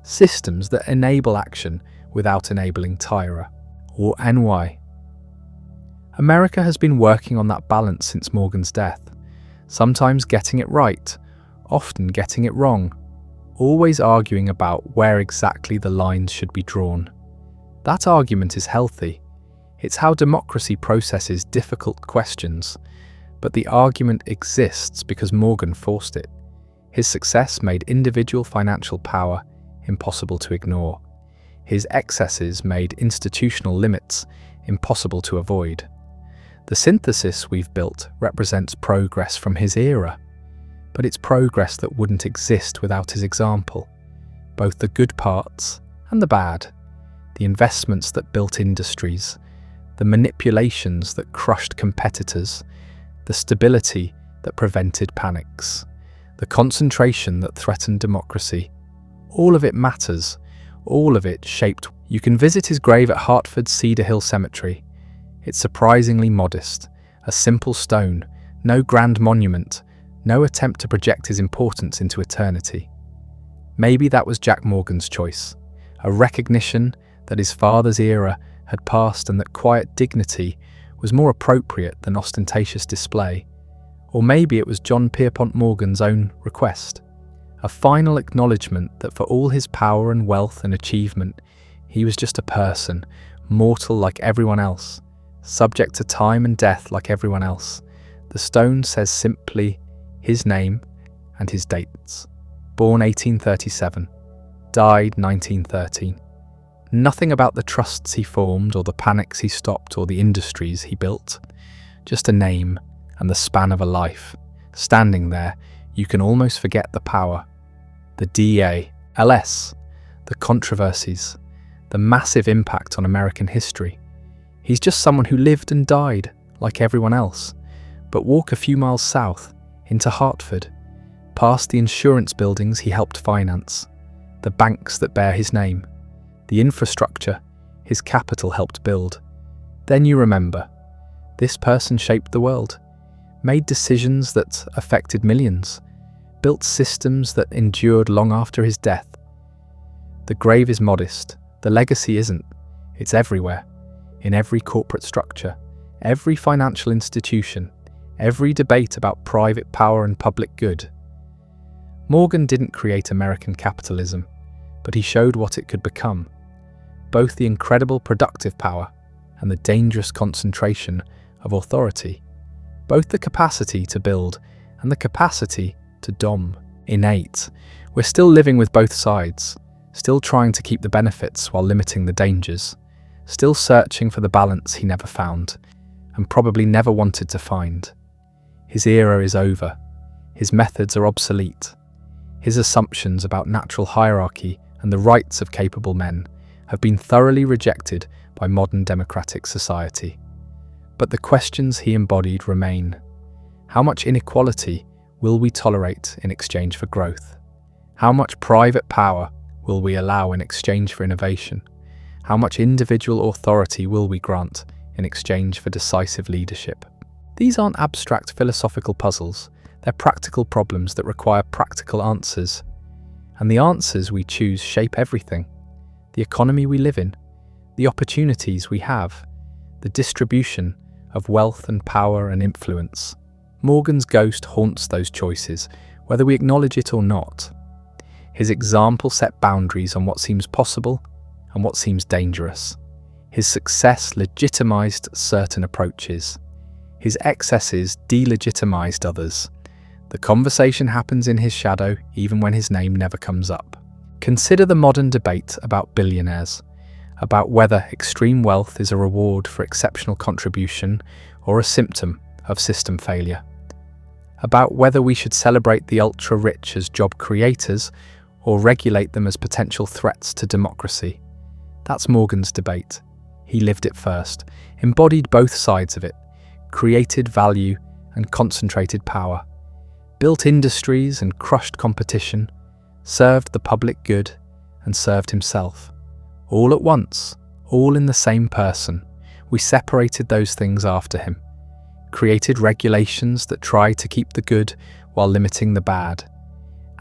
Systems that enable action without enabling tyranny. Or NY. America has been working on that balance since Morgan's death, sometimes getting it right, often getting it wrong, always arguing about where exactly the lines should be drawn. That argument is healthy. It's how democracy processes difficult questions, but the argument exists because Morgan forced it. His success made individual financial power impossible to ignore. His excesses made institutional limits impossible to avoid. The synthesis we've built represents progress from his era, but it's progress that wouldn't exist without his example. Both the good parts and the bad, the investments that built industries, the manipulations that crushed competitors, the stability that prevented panics, the concentration that threatened democracy. All of it matters. All of it shaped. You can visit his grave at Hartford's Cedar Hill Cemetery. It's surprisingly modest, a simple stone, no grand monument, no attempt to project his importance into eternity. Maybe that was Jack Morgan's choice, a recognition that his father's era had passed and that quiet dignity was more appropriate than ostentatious display. Or maybe it was John Pierpont Morgan's own request, a final acknowledgement that for all his power and wealth and achievement, he was just a person, mortal like everyone else, subject to time and death like everyone else. The stone says simply his name and his dates. Born 1837, died 1913. Nothing about the trusts he formed or the panics he stopped or the industries he built. Just a name and the span of a life. Standing there, you can almost forget the power. The DA, LS, the controversies, the massive impact on American history. He's just someone who lived and died like everyone else. But walk a few miles south, into Hartford, past the insurance buildings he helped finance, the banks that bear his name, the infrastructure his capital helped build. Then you remember, this person shaped the world, made decisions that affected millions, built systems that endured long after his death. The grave is modest, the legacy isn't. It's everywhere, in every corporate structure, every financial institution, every debate about private power and public good. Morgan didn't create American capitalism, but he showed what it could become. Both the incredible productive power and the dangerous concentration of authority. Both the capacity to build and the capacity to dom. Innate. We're still living with both sides, still trying to keep the benefits while limiting the dangers, still searching for the balance he never found, and probably never wanted to find. His era is over. His methods are obsolete. His assumptions about natural hierarchy and the rights of capable men have been thoroughly rejected by modern democratic society. But the questions he embodied remain. How much inequality will we tolerate in exchange for growth? How much private power will we allow in exchange for innovation? How much individual authority will we grant in exchange for decisive leadership? These aren't abstract philosophical puzzles, they're practical problems that require practical answers. And the answers we choose shape everything. The economy we live in, the opportunities we have, the distribution of wealth and power and influence. Morgan's ghost haunts those choices, whether we acknowledge it or not. His example set boundaries on what seems possible and what seems dangerous. His success legitimized certain approaches. His excesses delegitimized others. The conversation happens in his shadow even when his name never comes up. Consider the modern debate about billionaires, about whether extreme wealth is a reward for exceptional contribution or a symptom of system failure, about whether we should celebrate the ultra-rich as job creators or regulate them as potential threats to democracy. That's Morgan's debate. He lived it first, embodied both sides of it, created value and concentrated power, built industries and crushed competition, served the public good and served himself. All at once, all in the same person. We separated those things after him, created regulations that try to keep the good while limiting the bad,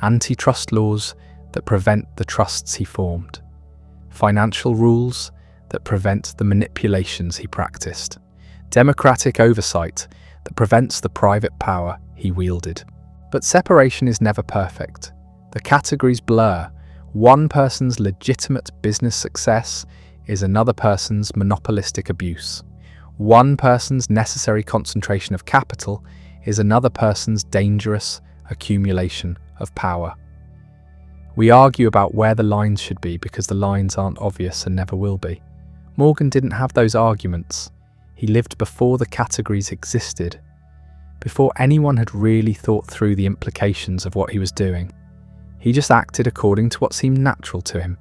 antitrust laws that prevent the trusts he formed, financial rules that prevent the manipulations he practiced, democratic oversight that prevents the private power he wielded. But separation is never perfect. The categories blur. One person's legitimate business success is another person's monopolistic abuse. One person's necessary concentration of capital is another person's dangerous accumulation of power. We argue about where the lines should be because the lines aren't obvious and never will be. Morgan didn't have those arguments. He lived before the categories existed, before anyone had really thought through the implications of what he was doing. He just acted according to what seemed natural to him.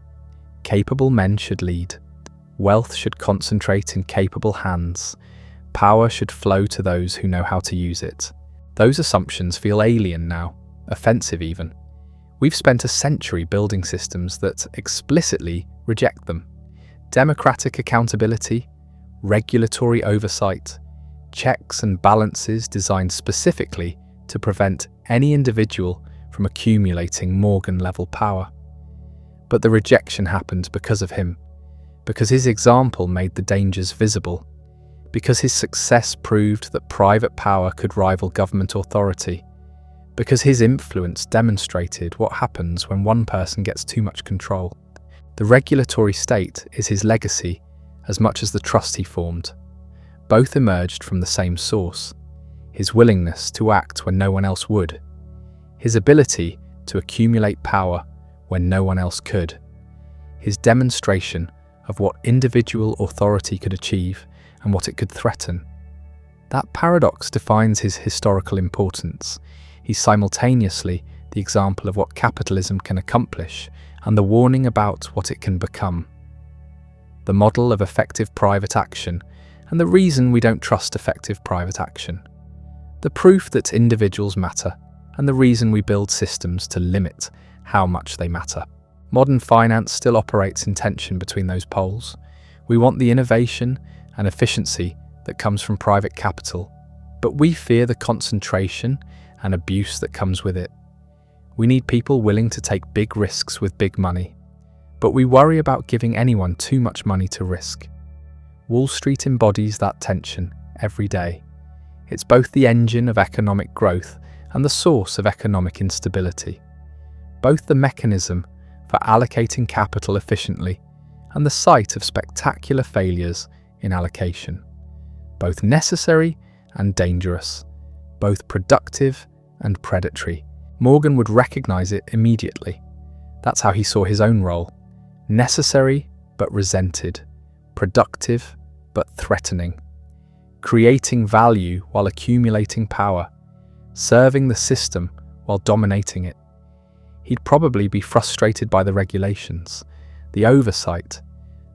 Capable men should lead. Wealth should concentrate in capable hands. Power should flow to those who know how to use it. Those assumptions feel alien now, offensive even. We've spent a century building systems that explicitly reject them. Democratic accountability, regulatory oversight, checks and balances designed specifically to prevent any individual from accumulating Morgan-level power. But the rejection happened because of him, because his example made the dangers visible, because his success proved that private power could rival government authority, because his influence demonstrated what happens when one person gets too much control. The regulatory state is his legacy as much as the trust he formed. Both emerged from the same source: his willingness to act when no one else would, his ability to accumulate power when no one else could, his demonstration of what individual authority could achieve and what it could threaten. That paradox defines his historical importance. He's simultaneously the example of what capitalism can accomplish and the warning about what it can become. The model of effective private action and the reason we don't trust effective private action. The proof that individuals matter and the reason we build systems to limit how much they matter. Modern finance still operates in tension between those poles. We want the innovation and efficiency that comes from private capital, but we fear the concentration and abuse that comes with it. We need people willing to take big risks with big money, but we worry about giving anyone too much money to risk. Wall Street embodies that tension every day. It's both the engine of economic growth and the source of economic instability, both the mechanism for allocating capital efficiently and the site of spectacular failures in allocation, both necessary and dangerous, both productive and predatory. Morgan would recognize it immediately. That's how he saw his own role: necessary but resented, productive but threatening, creating value while accumulating power, serving the system while dominating it. He'd probably be frustrated by the regulations, the oversight,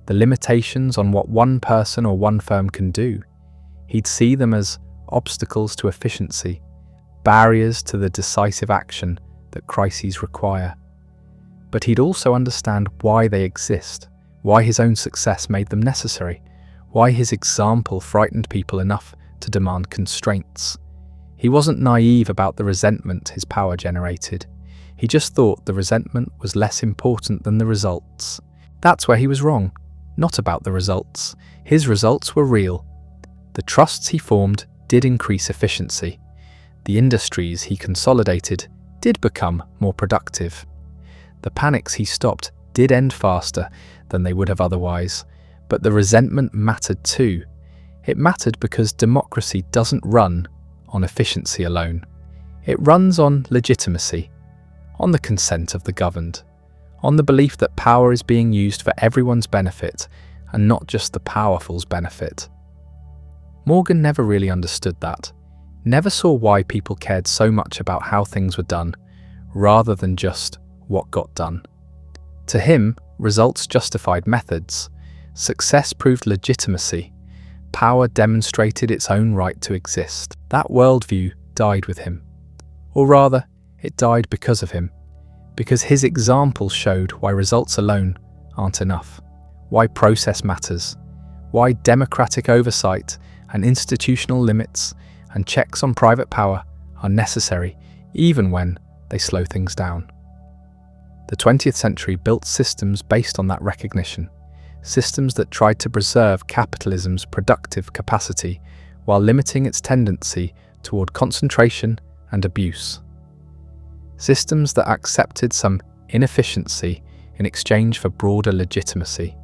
the limitations on what one person or one firm can do. He'd see them as obstacles to efficiency, barriers to the decisive action that crises require. But he'd also understand why they exist, why his own success made them necessary, why his example frightened people enough to demand constraints. He wasn't naive about the resentment his power generated. He just thought the resentment was less important than the results. That's where he was wrong. Not about the results. His results were real. The trusts he formed did increase efficiency. The industries he consolidated did become more productive. The panics he stopped did end faster than they would have otherwise. But the resentment mattered too. It mattered because democracy doesn't run on efficiency alone. It runs on legitimacy, on the consent of the governed, on the belief that power is being used for everyone's benefit and not just the powerful's benefit. Morgan never really understood that, never saw why people cared so much about how things were done, rather than just what got done. To him, results justified methods, success proved legitimacy, power demonstrated its own right to exist. That worldview died with him. Or rather, it died because of him. Because his example showed why results alone aren't enough, why process matters, why democratic oversight and institutional limits and checks on private power are necessary even when they slow things down. The 20th century built systems based on that recognition, systems that tried to preserve capitalism's productive capacity while limiting its tendency toward concentration and abuse. Systems that accepted some inefficiency in exchange for broader legitimacy.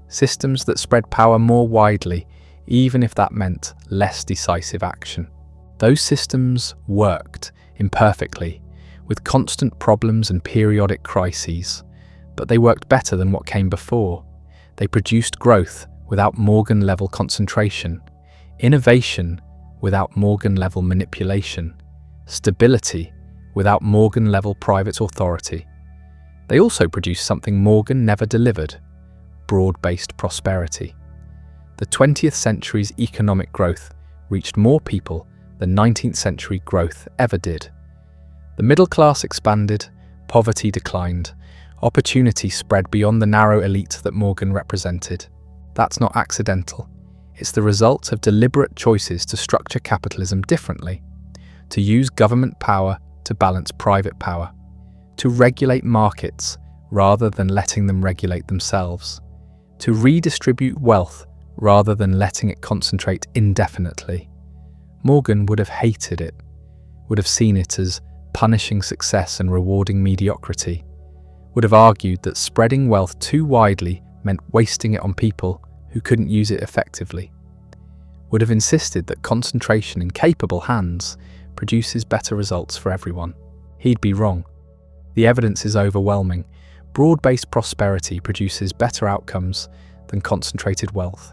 Systems that spread power more widely, even if that meant less decisive action. Those systems worked imperfectly, with constant problems and periodic crises, but they worked better than what came before. They produced growth without Morgan-level concentration, innovation without Morgan-level manipulation, stability without Morgan-level private authority. They also produced something Morgan never delivered: broad-based prosperity. The 20th century's economic growth reached more people than 19th century growth ever did. The middle class expanded, poverty declined, opportunity spread beyond the narrow elite that Morgan represented. That's not accidental. It's the result of deliberate choices to structure capitalism differently, to use government power to balance private power, to regulate markets rather than letting them regulate themselves, to redistribute wealth rather than letting it concentrate indefinitely. Morgan would have hated it, would have seen it as punishing success and rewarding mediocrity, would have argued that spreading wealth too widely meant wasting it on people who couldn't use it effectively, would have insisted that concentration in capable hands produces better results for everyone. He'd be wrong. The evidence is overwhelming. Broad-based prosperity produces better outcomes than concentrated wealth.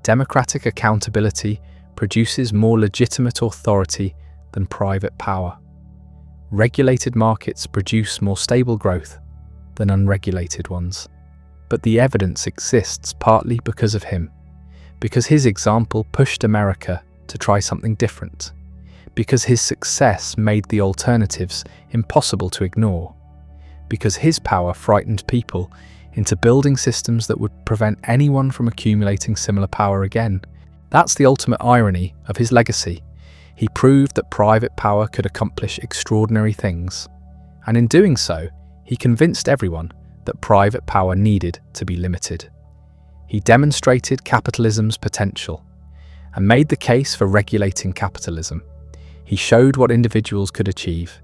Democratic accountability produces more legitimate authority than private power. Regulated markets produce more stable growth than unregulated ones. But the evidence exists partly because of him, because his example pushed America to try something different, because his success made the alternatives impossible to ignore, because his power frightened people into building systems that would prevent anyone from accumulating similar power again. That's the ultimate irony of his legacy. He proved that private power could accomplish extraordinary things, and in doing so, he convinced everyone that private power needed to be limited. He demonstrated capitalism's potential and made the case for regulating capitalism. He showed what individuals could achieve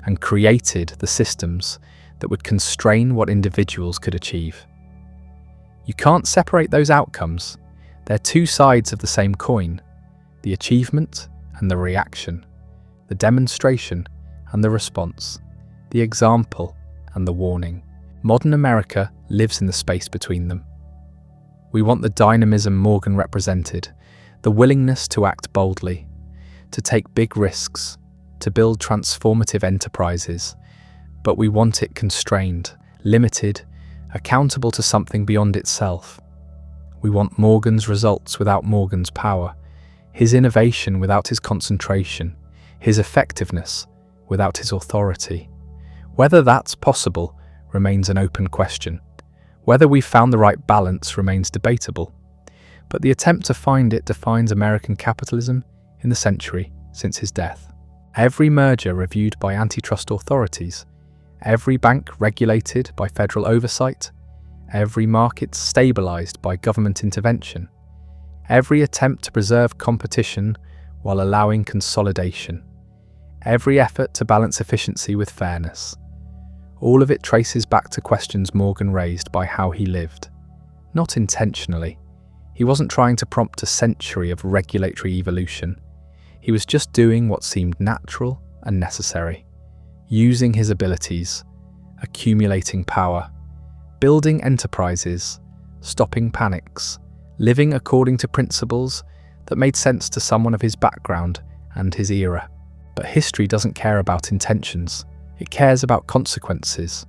and created the systems that would constrain what individuals could achieve. You can't separate those outcomes. They're two sides of the same coin: the achievement and the reaction, the demonstration and the response, the example and the warning. Modern America lives in the space between them. We want the dynamism Morgan represented, the willingness to act boldly, to take big risks, to build transformative enterprises, but we want it constrained, limited, accountable to something beyond itself. We want Morgan's results without Morgan's power, his innovation without his concentration, his effectiveness without his authority. Whether that's possible remains an open question. Whether we've found the right balance remains debatable. But the attempt to find it defines American capitalism in the century since his death. Every merger reviewed by antitrust authorities, every bank regulated by federal oversight, every market stabilized by government intervention, every attempt to preserve competition while allowing consolidation, every effort to balance efficiency with fairness. All of it traces back to questions Morgan raised by how he lived. Not intentionally. He wasn't trying to prompt a century of regulatory evolution. He was just doing what seemed natural and necessary. Using his abilities, accumulating power, building enterprises, stopping panics, living according to principles that made sense to someone of his background and his era. But history doesn't care about intentions. It cares about consequences,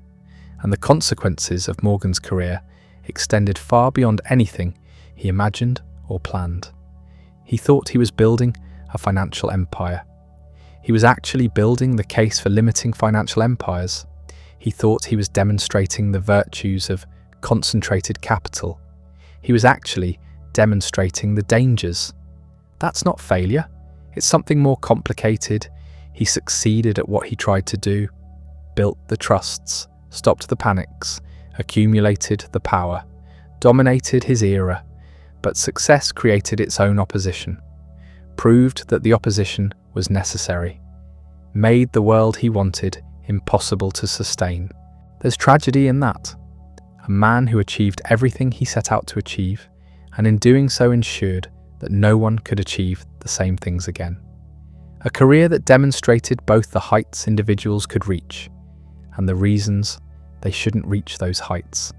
and the consequences of Morgan's career extended far beyond anything he imagined or planned. He thought he was building a financial empire. He was actually building the case for limiting financial empires. He thought he was demonstrating the virtues of concentrated capital. He was actually demonstrating the dangers. That's not failure. It's something more complicated. He succeeded at what he tried to do, built the trusts, stopped the panics, accumulated the power, dominated his era, but success created its own opposition, proved that the opposition was necessary, made the world he wanted impossible to sustain. There's tragedy in that. A man who achieved everything he set out to achieve, and in doing so ensured that no one could achieve the same things again. A career that demonstrated both the heights individuals could reach and the reasons they shouldn't reach those heights.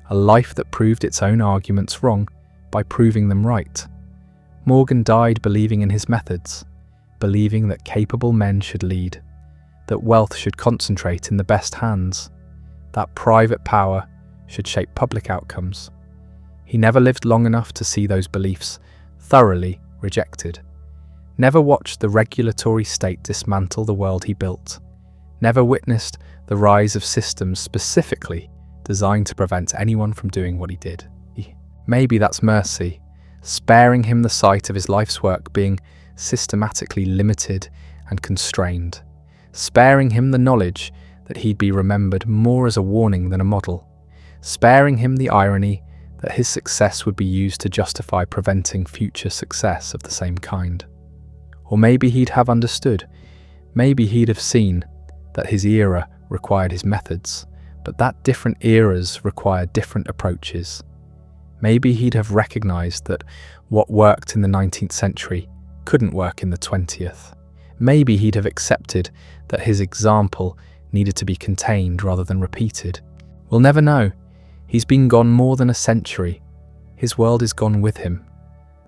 A life that proved its own arguments wrong by proving them right. Morgan died believing in his methods, believing that capable men should lead, that wealth should concentrate in the best hands, that private power should shape public outcomes. He never lived long enough to see those beliefs thoroughly rejected, never watched the regulatory state dismantle the world he built, never witnessed the rise of systems specifically designed to prevent anyone from doing what he did. Maybe that's mercy, sparing him the sight of his life's work being systematically limited and constrained, sparing him the knowledge that he'd be remembered more as a warning than a model, sparing him the irony that his success would be used to justify preventing future success of the same kind. Or maybe he'd have understood, maybe he'd have seen that his era required his methods, but that different eras required different approaches. Maybe he'd have recognized that what worked in the 19th century couldn't work in the 20th. Maybe he'd have accepted that his example needed to be contained rather than repeated. We'll never know. He's been gone more than a century. His world is gone with him.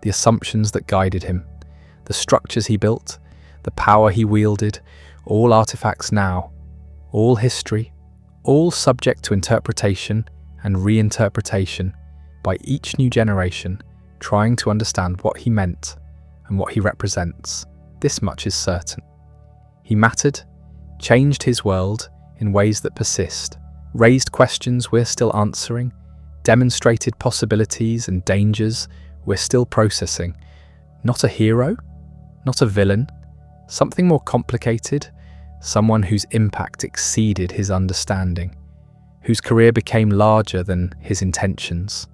The assumptions that guided him, the structures he built, the power he wielded, all artifacts now, all history, all subject to interpretation and reinterpretation by each new generation trying to understand what he meant and what he represents. This much is certain. He mattered, changed his world in ways that persist, raised questions we're still answering, demonstrated possibilities and dangers we're still processing. Not a hero, not a villain, something more complicated, someone whose impact exceeded his understanding, whose career became larger than his intentions,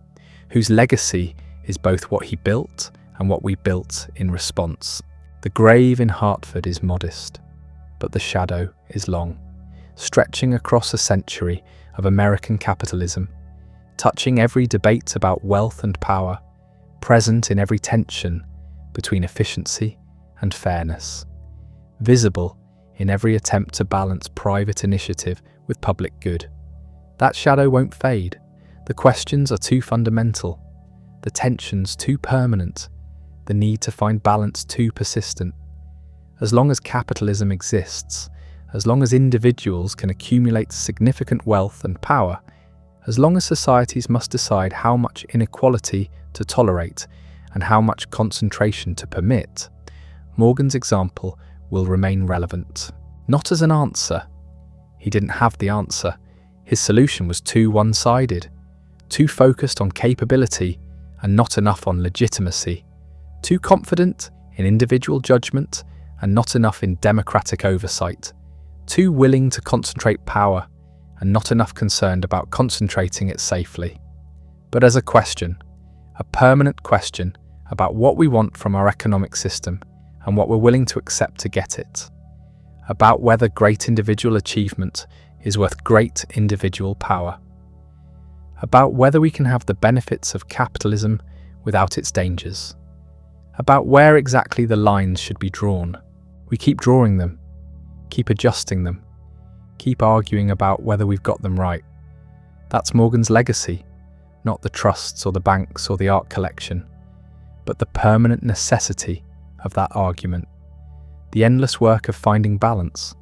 whose legacy is both what he built and what we built in response. The grave in Hartford is modest, but the shadow is long, stretching across a century of American capitalism, touching every debate about wealth and power, present in every tension between efficiency and fairness, visible in every attempt to balance private initiative with public good. That shadow won't fade. The questions are too fundamental, the tensions too permanent, the need to find balance too persistent. As long as capitalism exists, as long as individuals can accumulate significant wealth and power, as long as societies must decide how much inequality to tolerate and how much concentration to permit, Morgan's example will remain relevant. Not as an answer. He didn't have the answer. His solution was too one-sided, too focused on capability and not enough on legitimacy, too confident in individual judgment and not enough in democratic oversight, too willing to concentrate power and not enough concerned about concentrating it safely. But as a question, a permanent question about what we want from our economic system and what we're willing to accept to get it, about whether great individual achievement is worth great individual power, about whether we can have the benefits of capitalism without its dangers, about where exactly the lines should be drawn. We keep drawing them, keep adjusting them, keep arguing about whether we've got them right. That's Morgan's legacy, not the trusts or the banks or the art collection, but the permanent necessity of that argument, the endless work of finding balance,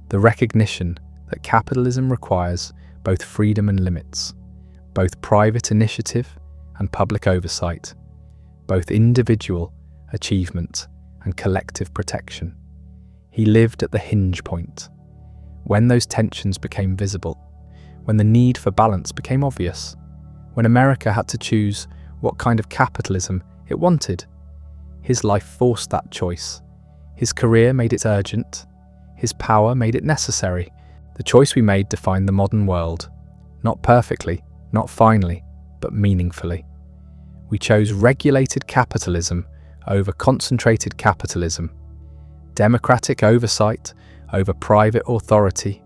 the recognition that capitalism requires both freedom and limits, both private initiative and public oversight, both individual achievement and collective protection. He lived at the hinge point, when those tensions became visible, when the need for balance became obvious, when America had to choose what kind of capitalism it wanted. His life forced that choice. His career made it urgent. His power made it necessary. The choice we made defined the modern world. Not perfectly, not finely, but meaningfully. We chose regulated capitalism over concentrated capitalism, democratic oversight over private authority,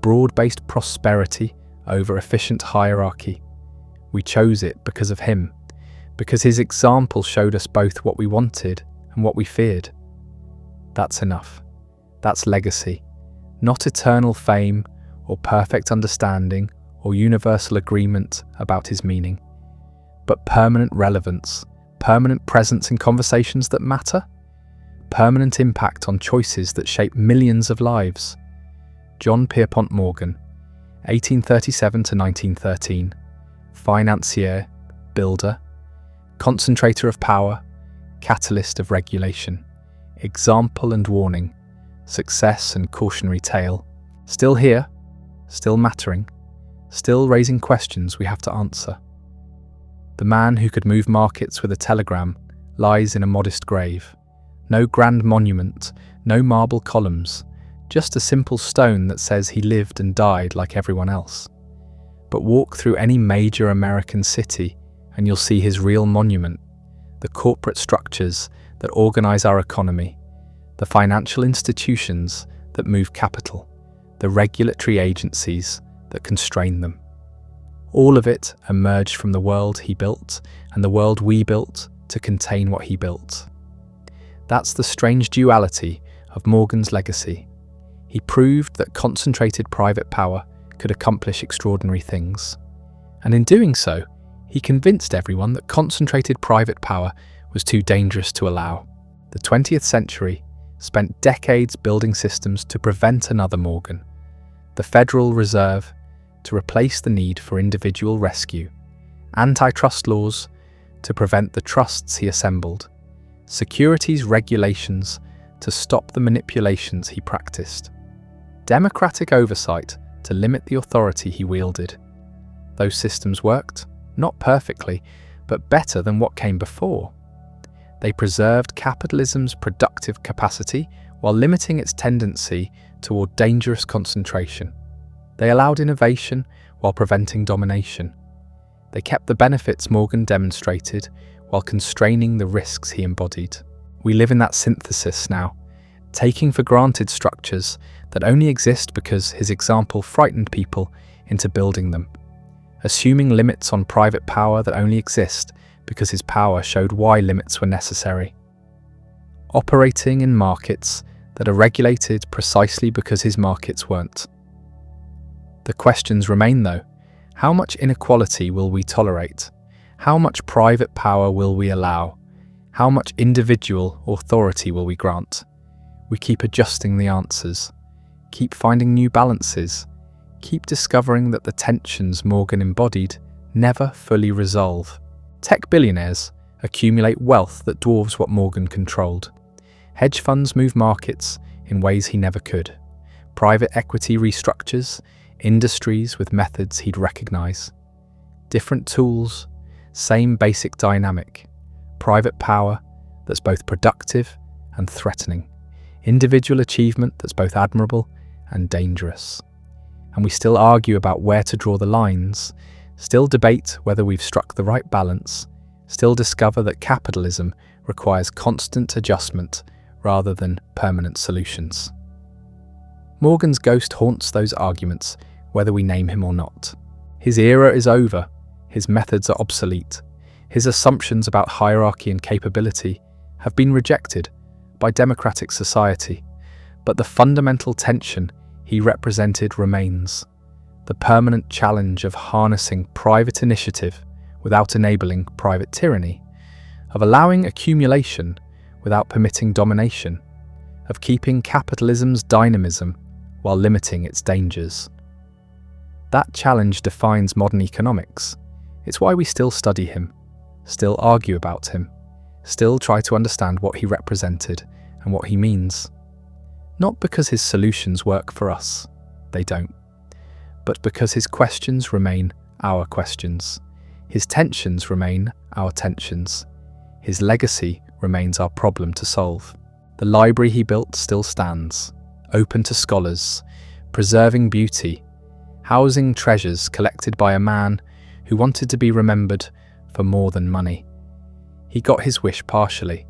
broad-based prosperity over efficient hierarchy. We chose it because of him, because his example showed us both what we wanted and what we feared. That's enough. That's legacy. Not eternal fame or perfect understanding or universal agreement about his meaning, but permanent relevance, permanent presence in conversations that matter, permanent impact on choices that shape millions of lives. John Pierpont Morgan, 1837 to 1913, financier, builder, concentrator of power, catalyst of regulation, example and warning, success and cautionary tale. Still here, still mattering, still raising questions we have to answer. The man who could move markets with a telegram lies in a modest grave. No grand monument, no marble columns, just a simple stone that says he lived and died like everyone else. But walk through any major American city and you'll see his real monument, the corporate structures that organize our economy, the financial institutions that move capital, the regulatory agencies that constrain them. All of it emerged from the world he built and the world we built to contain what he built. That's the strange duality of Morgan's legacy. He proved that concentrated private power could accomplish extraordinary things. And in doing so, he convinced everyone that concentrated private power was too dangerous to allow. The 20th century spent decades building systems to prevent another Morgan. The Federal Reserve to replace the need for individual rescue, antitrust laws to prevent the trusts he assembled, securities regulations to stop the manipulations he practiced, democratic oversight to limit the authority he wielded. Those systems worked, not perfectly, but better than what came before. They preserved capitalism's productive capacity while limiting its tendency toward dangerous concentration. They allowed innovation while preventing domination. They kept the benefits Morgan demonstrated while constraining the risks he embodied. We live in that synthesis now, taking for granted structures that only exist because his example frightened people into building them, assuming limits on private power that only exist because his power showed why limits were necessary, operating in markets that are regulated precisely because his markets weren't. The questions remain though: how much inequality will we tolerate? How much private power will we allow? How much individual authority will we grant? We keep adjusting the answers, keep finding new balances, keep discovering that the tensions Morgan embodied never fully resolve. Tech billionaires accumulate wealth that dwarfs what Morgan controlled. Hedge funds move markets in ways he never could. Private equity restructures industries with methods he'd recognize. Different tools, same basic dynamic. Private power that's both productive and threatening. Individual achievement that's both admirable and dangerous. And we still argue about where to draw the lines, still debate whether we've struck the right balance, still discover that capitalism requires constant adjustment rather than permanent solutions. Morgan's ghost haunts those arguments, whether we name him or not. His era is over, his methods are obsolete, his assumptions about hierarchy and capability have been rejected by democratic society, but the fundamental tension he represented remains: the permanent challenge of harnessing private initiative without enabling private tyranny, of allowing accumulation without permitting domination, of keeping capitalism's dynamism while limiting its dangers. That challenge defines modern economics. It's why we still study him, still argue about him, still try to understand what he represented and what he means. Not because his solutions work for us, they don't, but because his questions remain our questions, his tensions remain our tensions, his legacy remains our problem to solve. The library he built still stands, open to scholars, preserving beauty, housing treasures collected by a man who wanted to be remembered for more than money. He got his wish partially.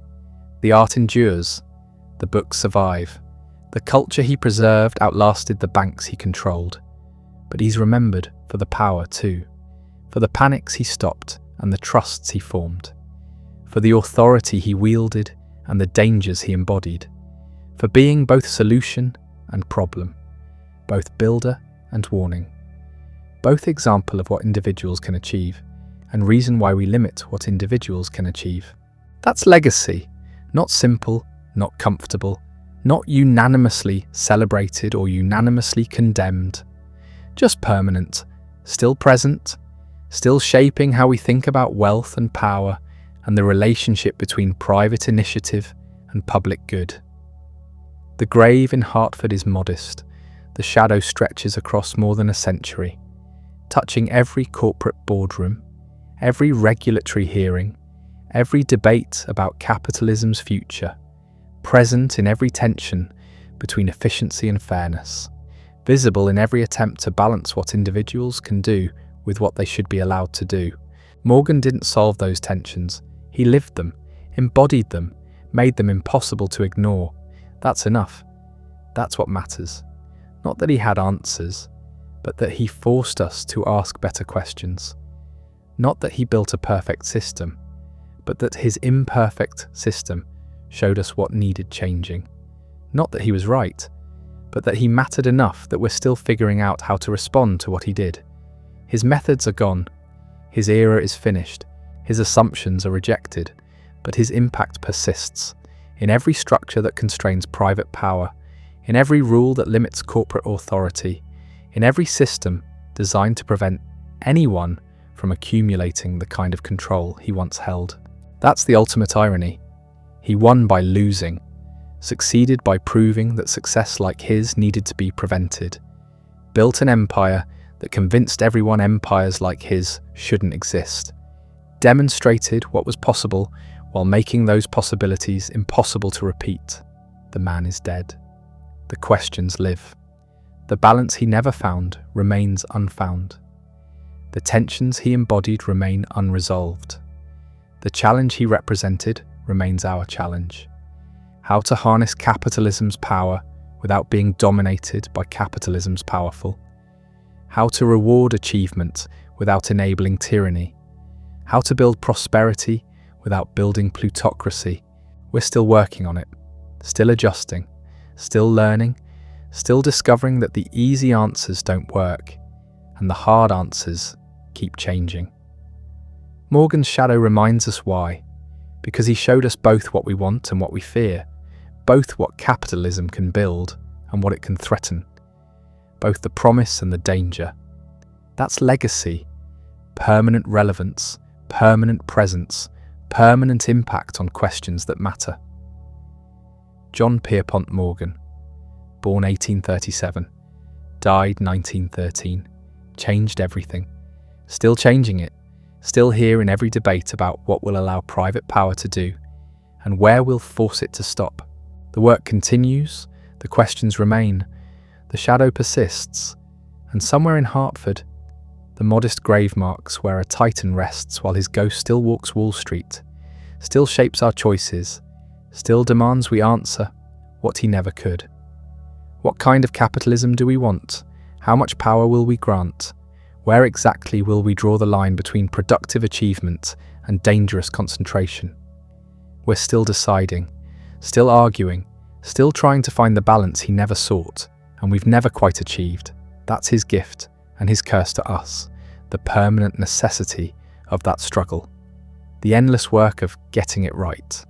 The art endures, the books survive. The culture he preserved outlasted the banks he controlled. But he's remembered for the power too, for the panics he stopped and the trusts he formed, for the authority he wielded and the dangers he embodied, for being both solution and problem, both builder and warning, both example of what individuals can achieve and reason why we limit what individuals can achieve. That's legacy, not simple, not comfortable, not unanimously celebrated or unanimously condemned, just permanent, still present, still shaping how we think about wealth and power and the relationship between private initiative and public good. The grave in Hartford is modest. The shadow stretches across more than a century, touching every corporate boardroom, every regulatory hearing, every debate about capitalism's future, present in every tension between efficiency and fairness, visible in every attempt to balance what individuals can do with what they should be allowed to do. Morgan didn't solve those tensions. He lived them, embodied them, made them impossible to ignore. That's enough. That's what matters. Not that he had answers, but that he forced us to ask better questions. Not that he built a perfect system, but that his imperfect system showed us what needed changing. Not that he was right, but that he mattered enough that we're still figuring out how to respond to what he did. His methods are gone. His era is finished. His assumptions are rejected, but his impact persists in every structure that constrains private power, in every rule that limits corporate authority, in every system designed to prevent anyone from accumulating the kind of control he once held. That's the ultimate irony. He won by losing, succeeded by proving that success like his needed to be prevented, built an empire that convinced everyone empires like his shouldn't exist, demonstrated what was possible while making those possibilities impossible to repeat. The man is dead. The questions live. The balance he never found remains unfound. The tensions he embodied remain unresolved. The challenge he represented remains our challenge. How to harness capitalism's power without being dominated by capitalism's powerful. How to reward achievement without enabling tyranny. How to build prosperity without building plutocracy. We're still working on it, still adjusting, still learning, still discovering that the easy answers don't work, and the hard answers keep changing. Morgan's shadow reminds us why, because he showed us both what we want and what we fear, both what capitalism can build and what it can threaten, both the promise and the danger. That's legacy, permanent relevance, permanent presence, permanent impact on questions that matter. John Pierpont Morgan, born 1837, died 1913, changed everything, still changing it, still here in every debate about what will allow private power to do and where we'll force it to stop. The work continues, the questions remain, the shadow persists, and somewhere in Hartford, the modest grave marks where a titan rests while his ghost still walks Wall Street, still shapes our choices, still demands we answer what he never could. What kind of capitalism do we want? How much power will we grant? Where exactly will we draw the line between productive achievement and dangerous concentration? We're still deciding, still arguing, still trying to find the balance he never sought, and we've never quite achieved. That's his gift and his curse to us, the permanent necessity of that struggle, the endless work of getting it right.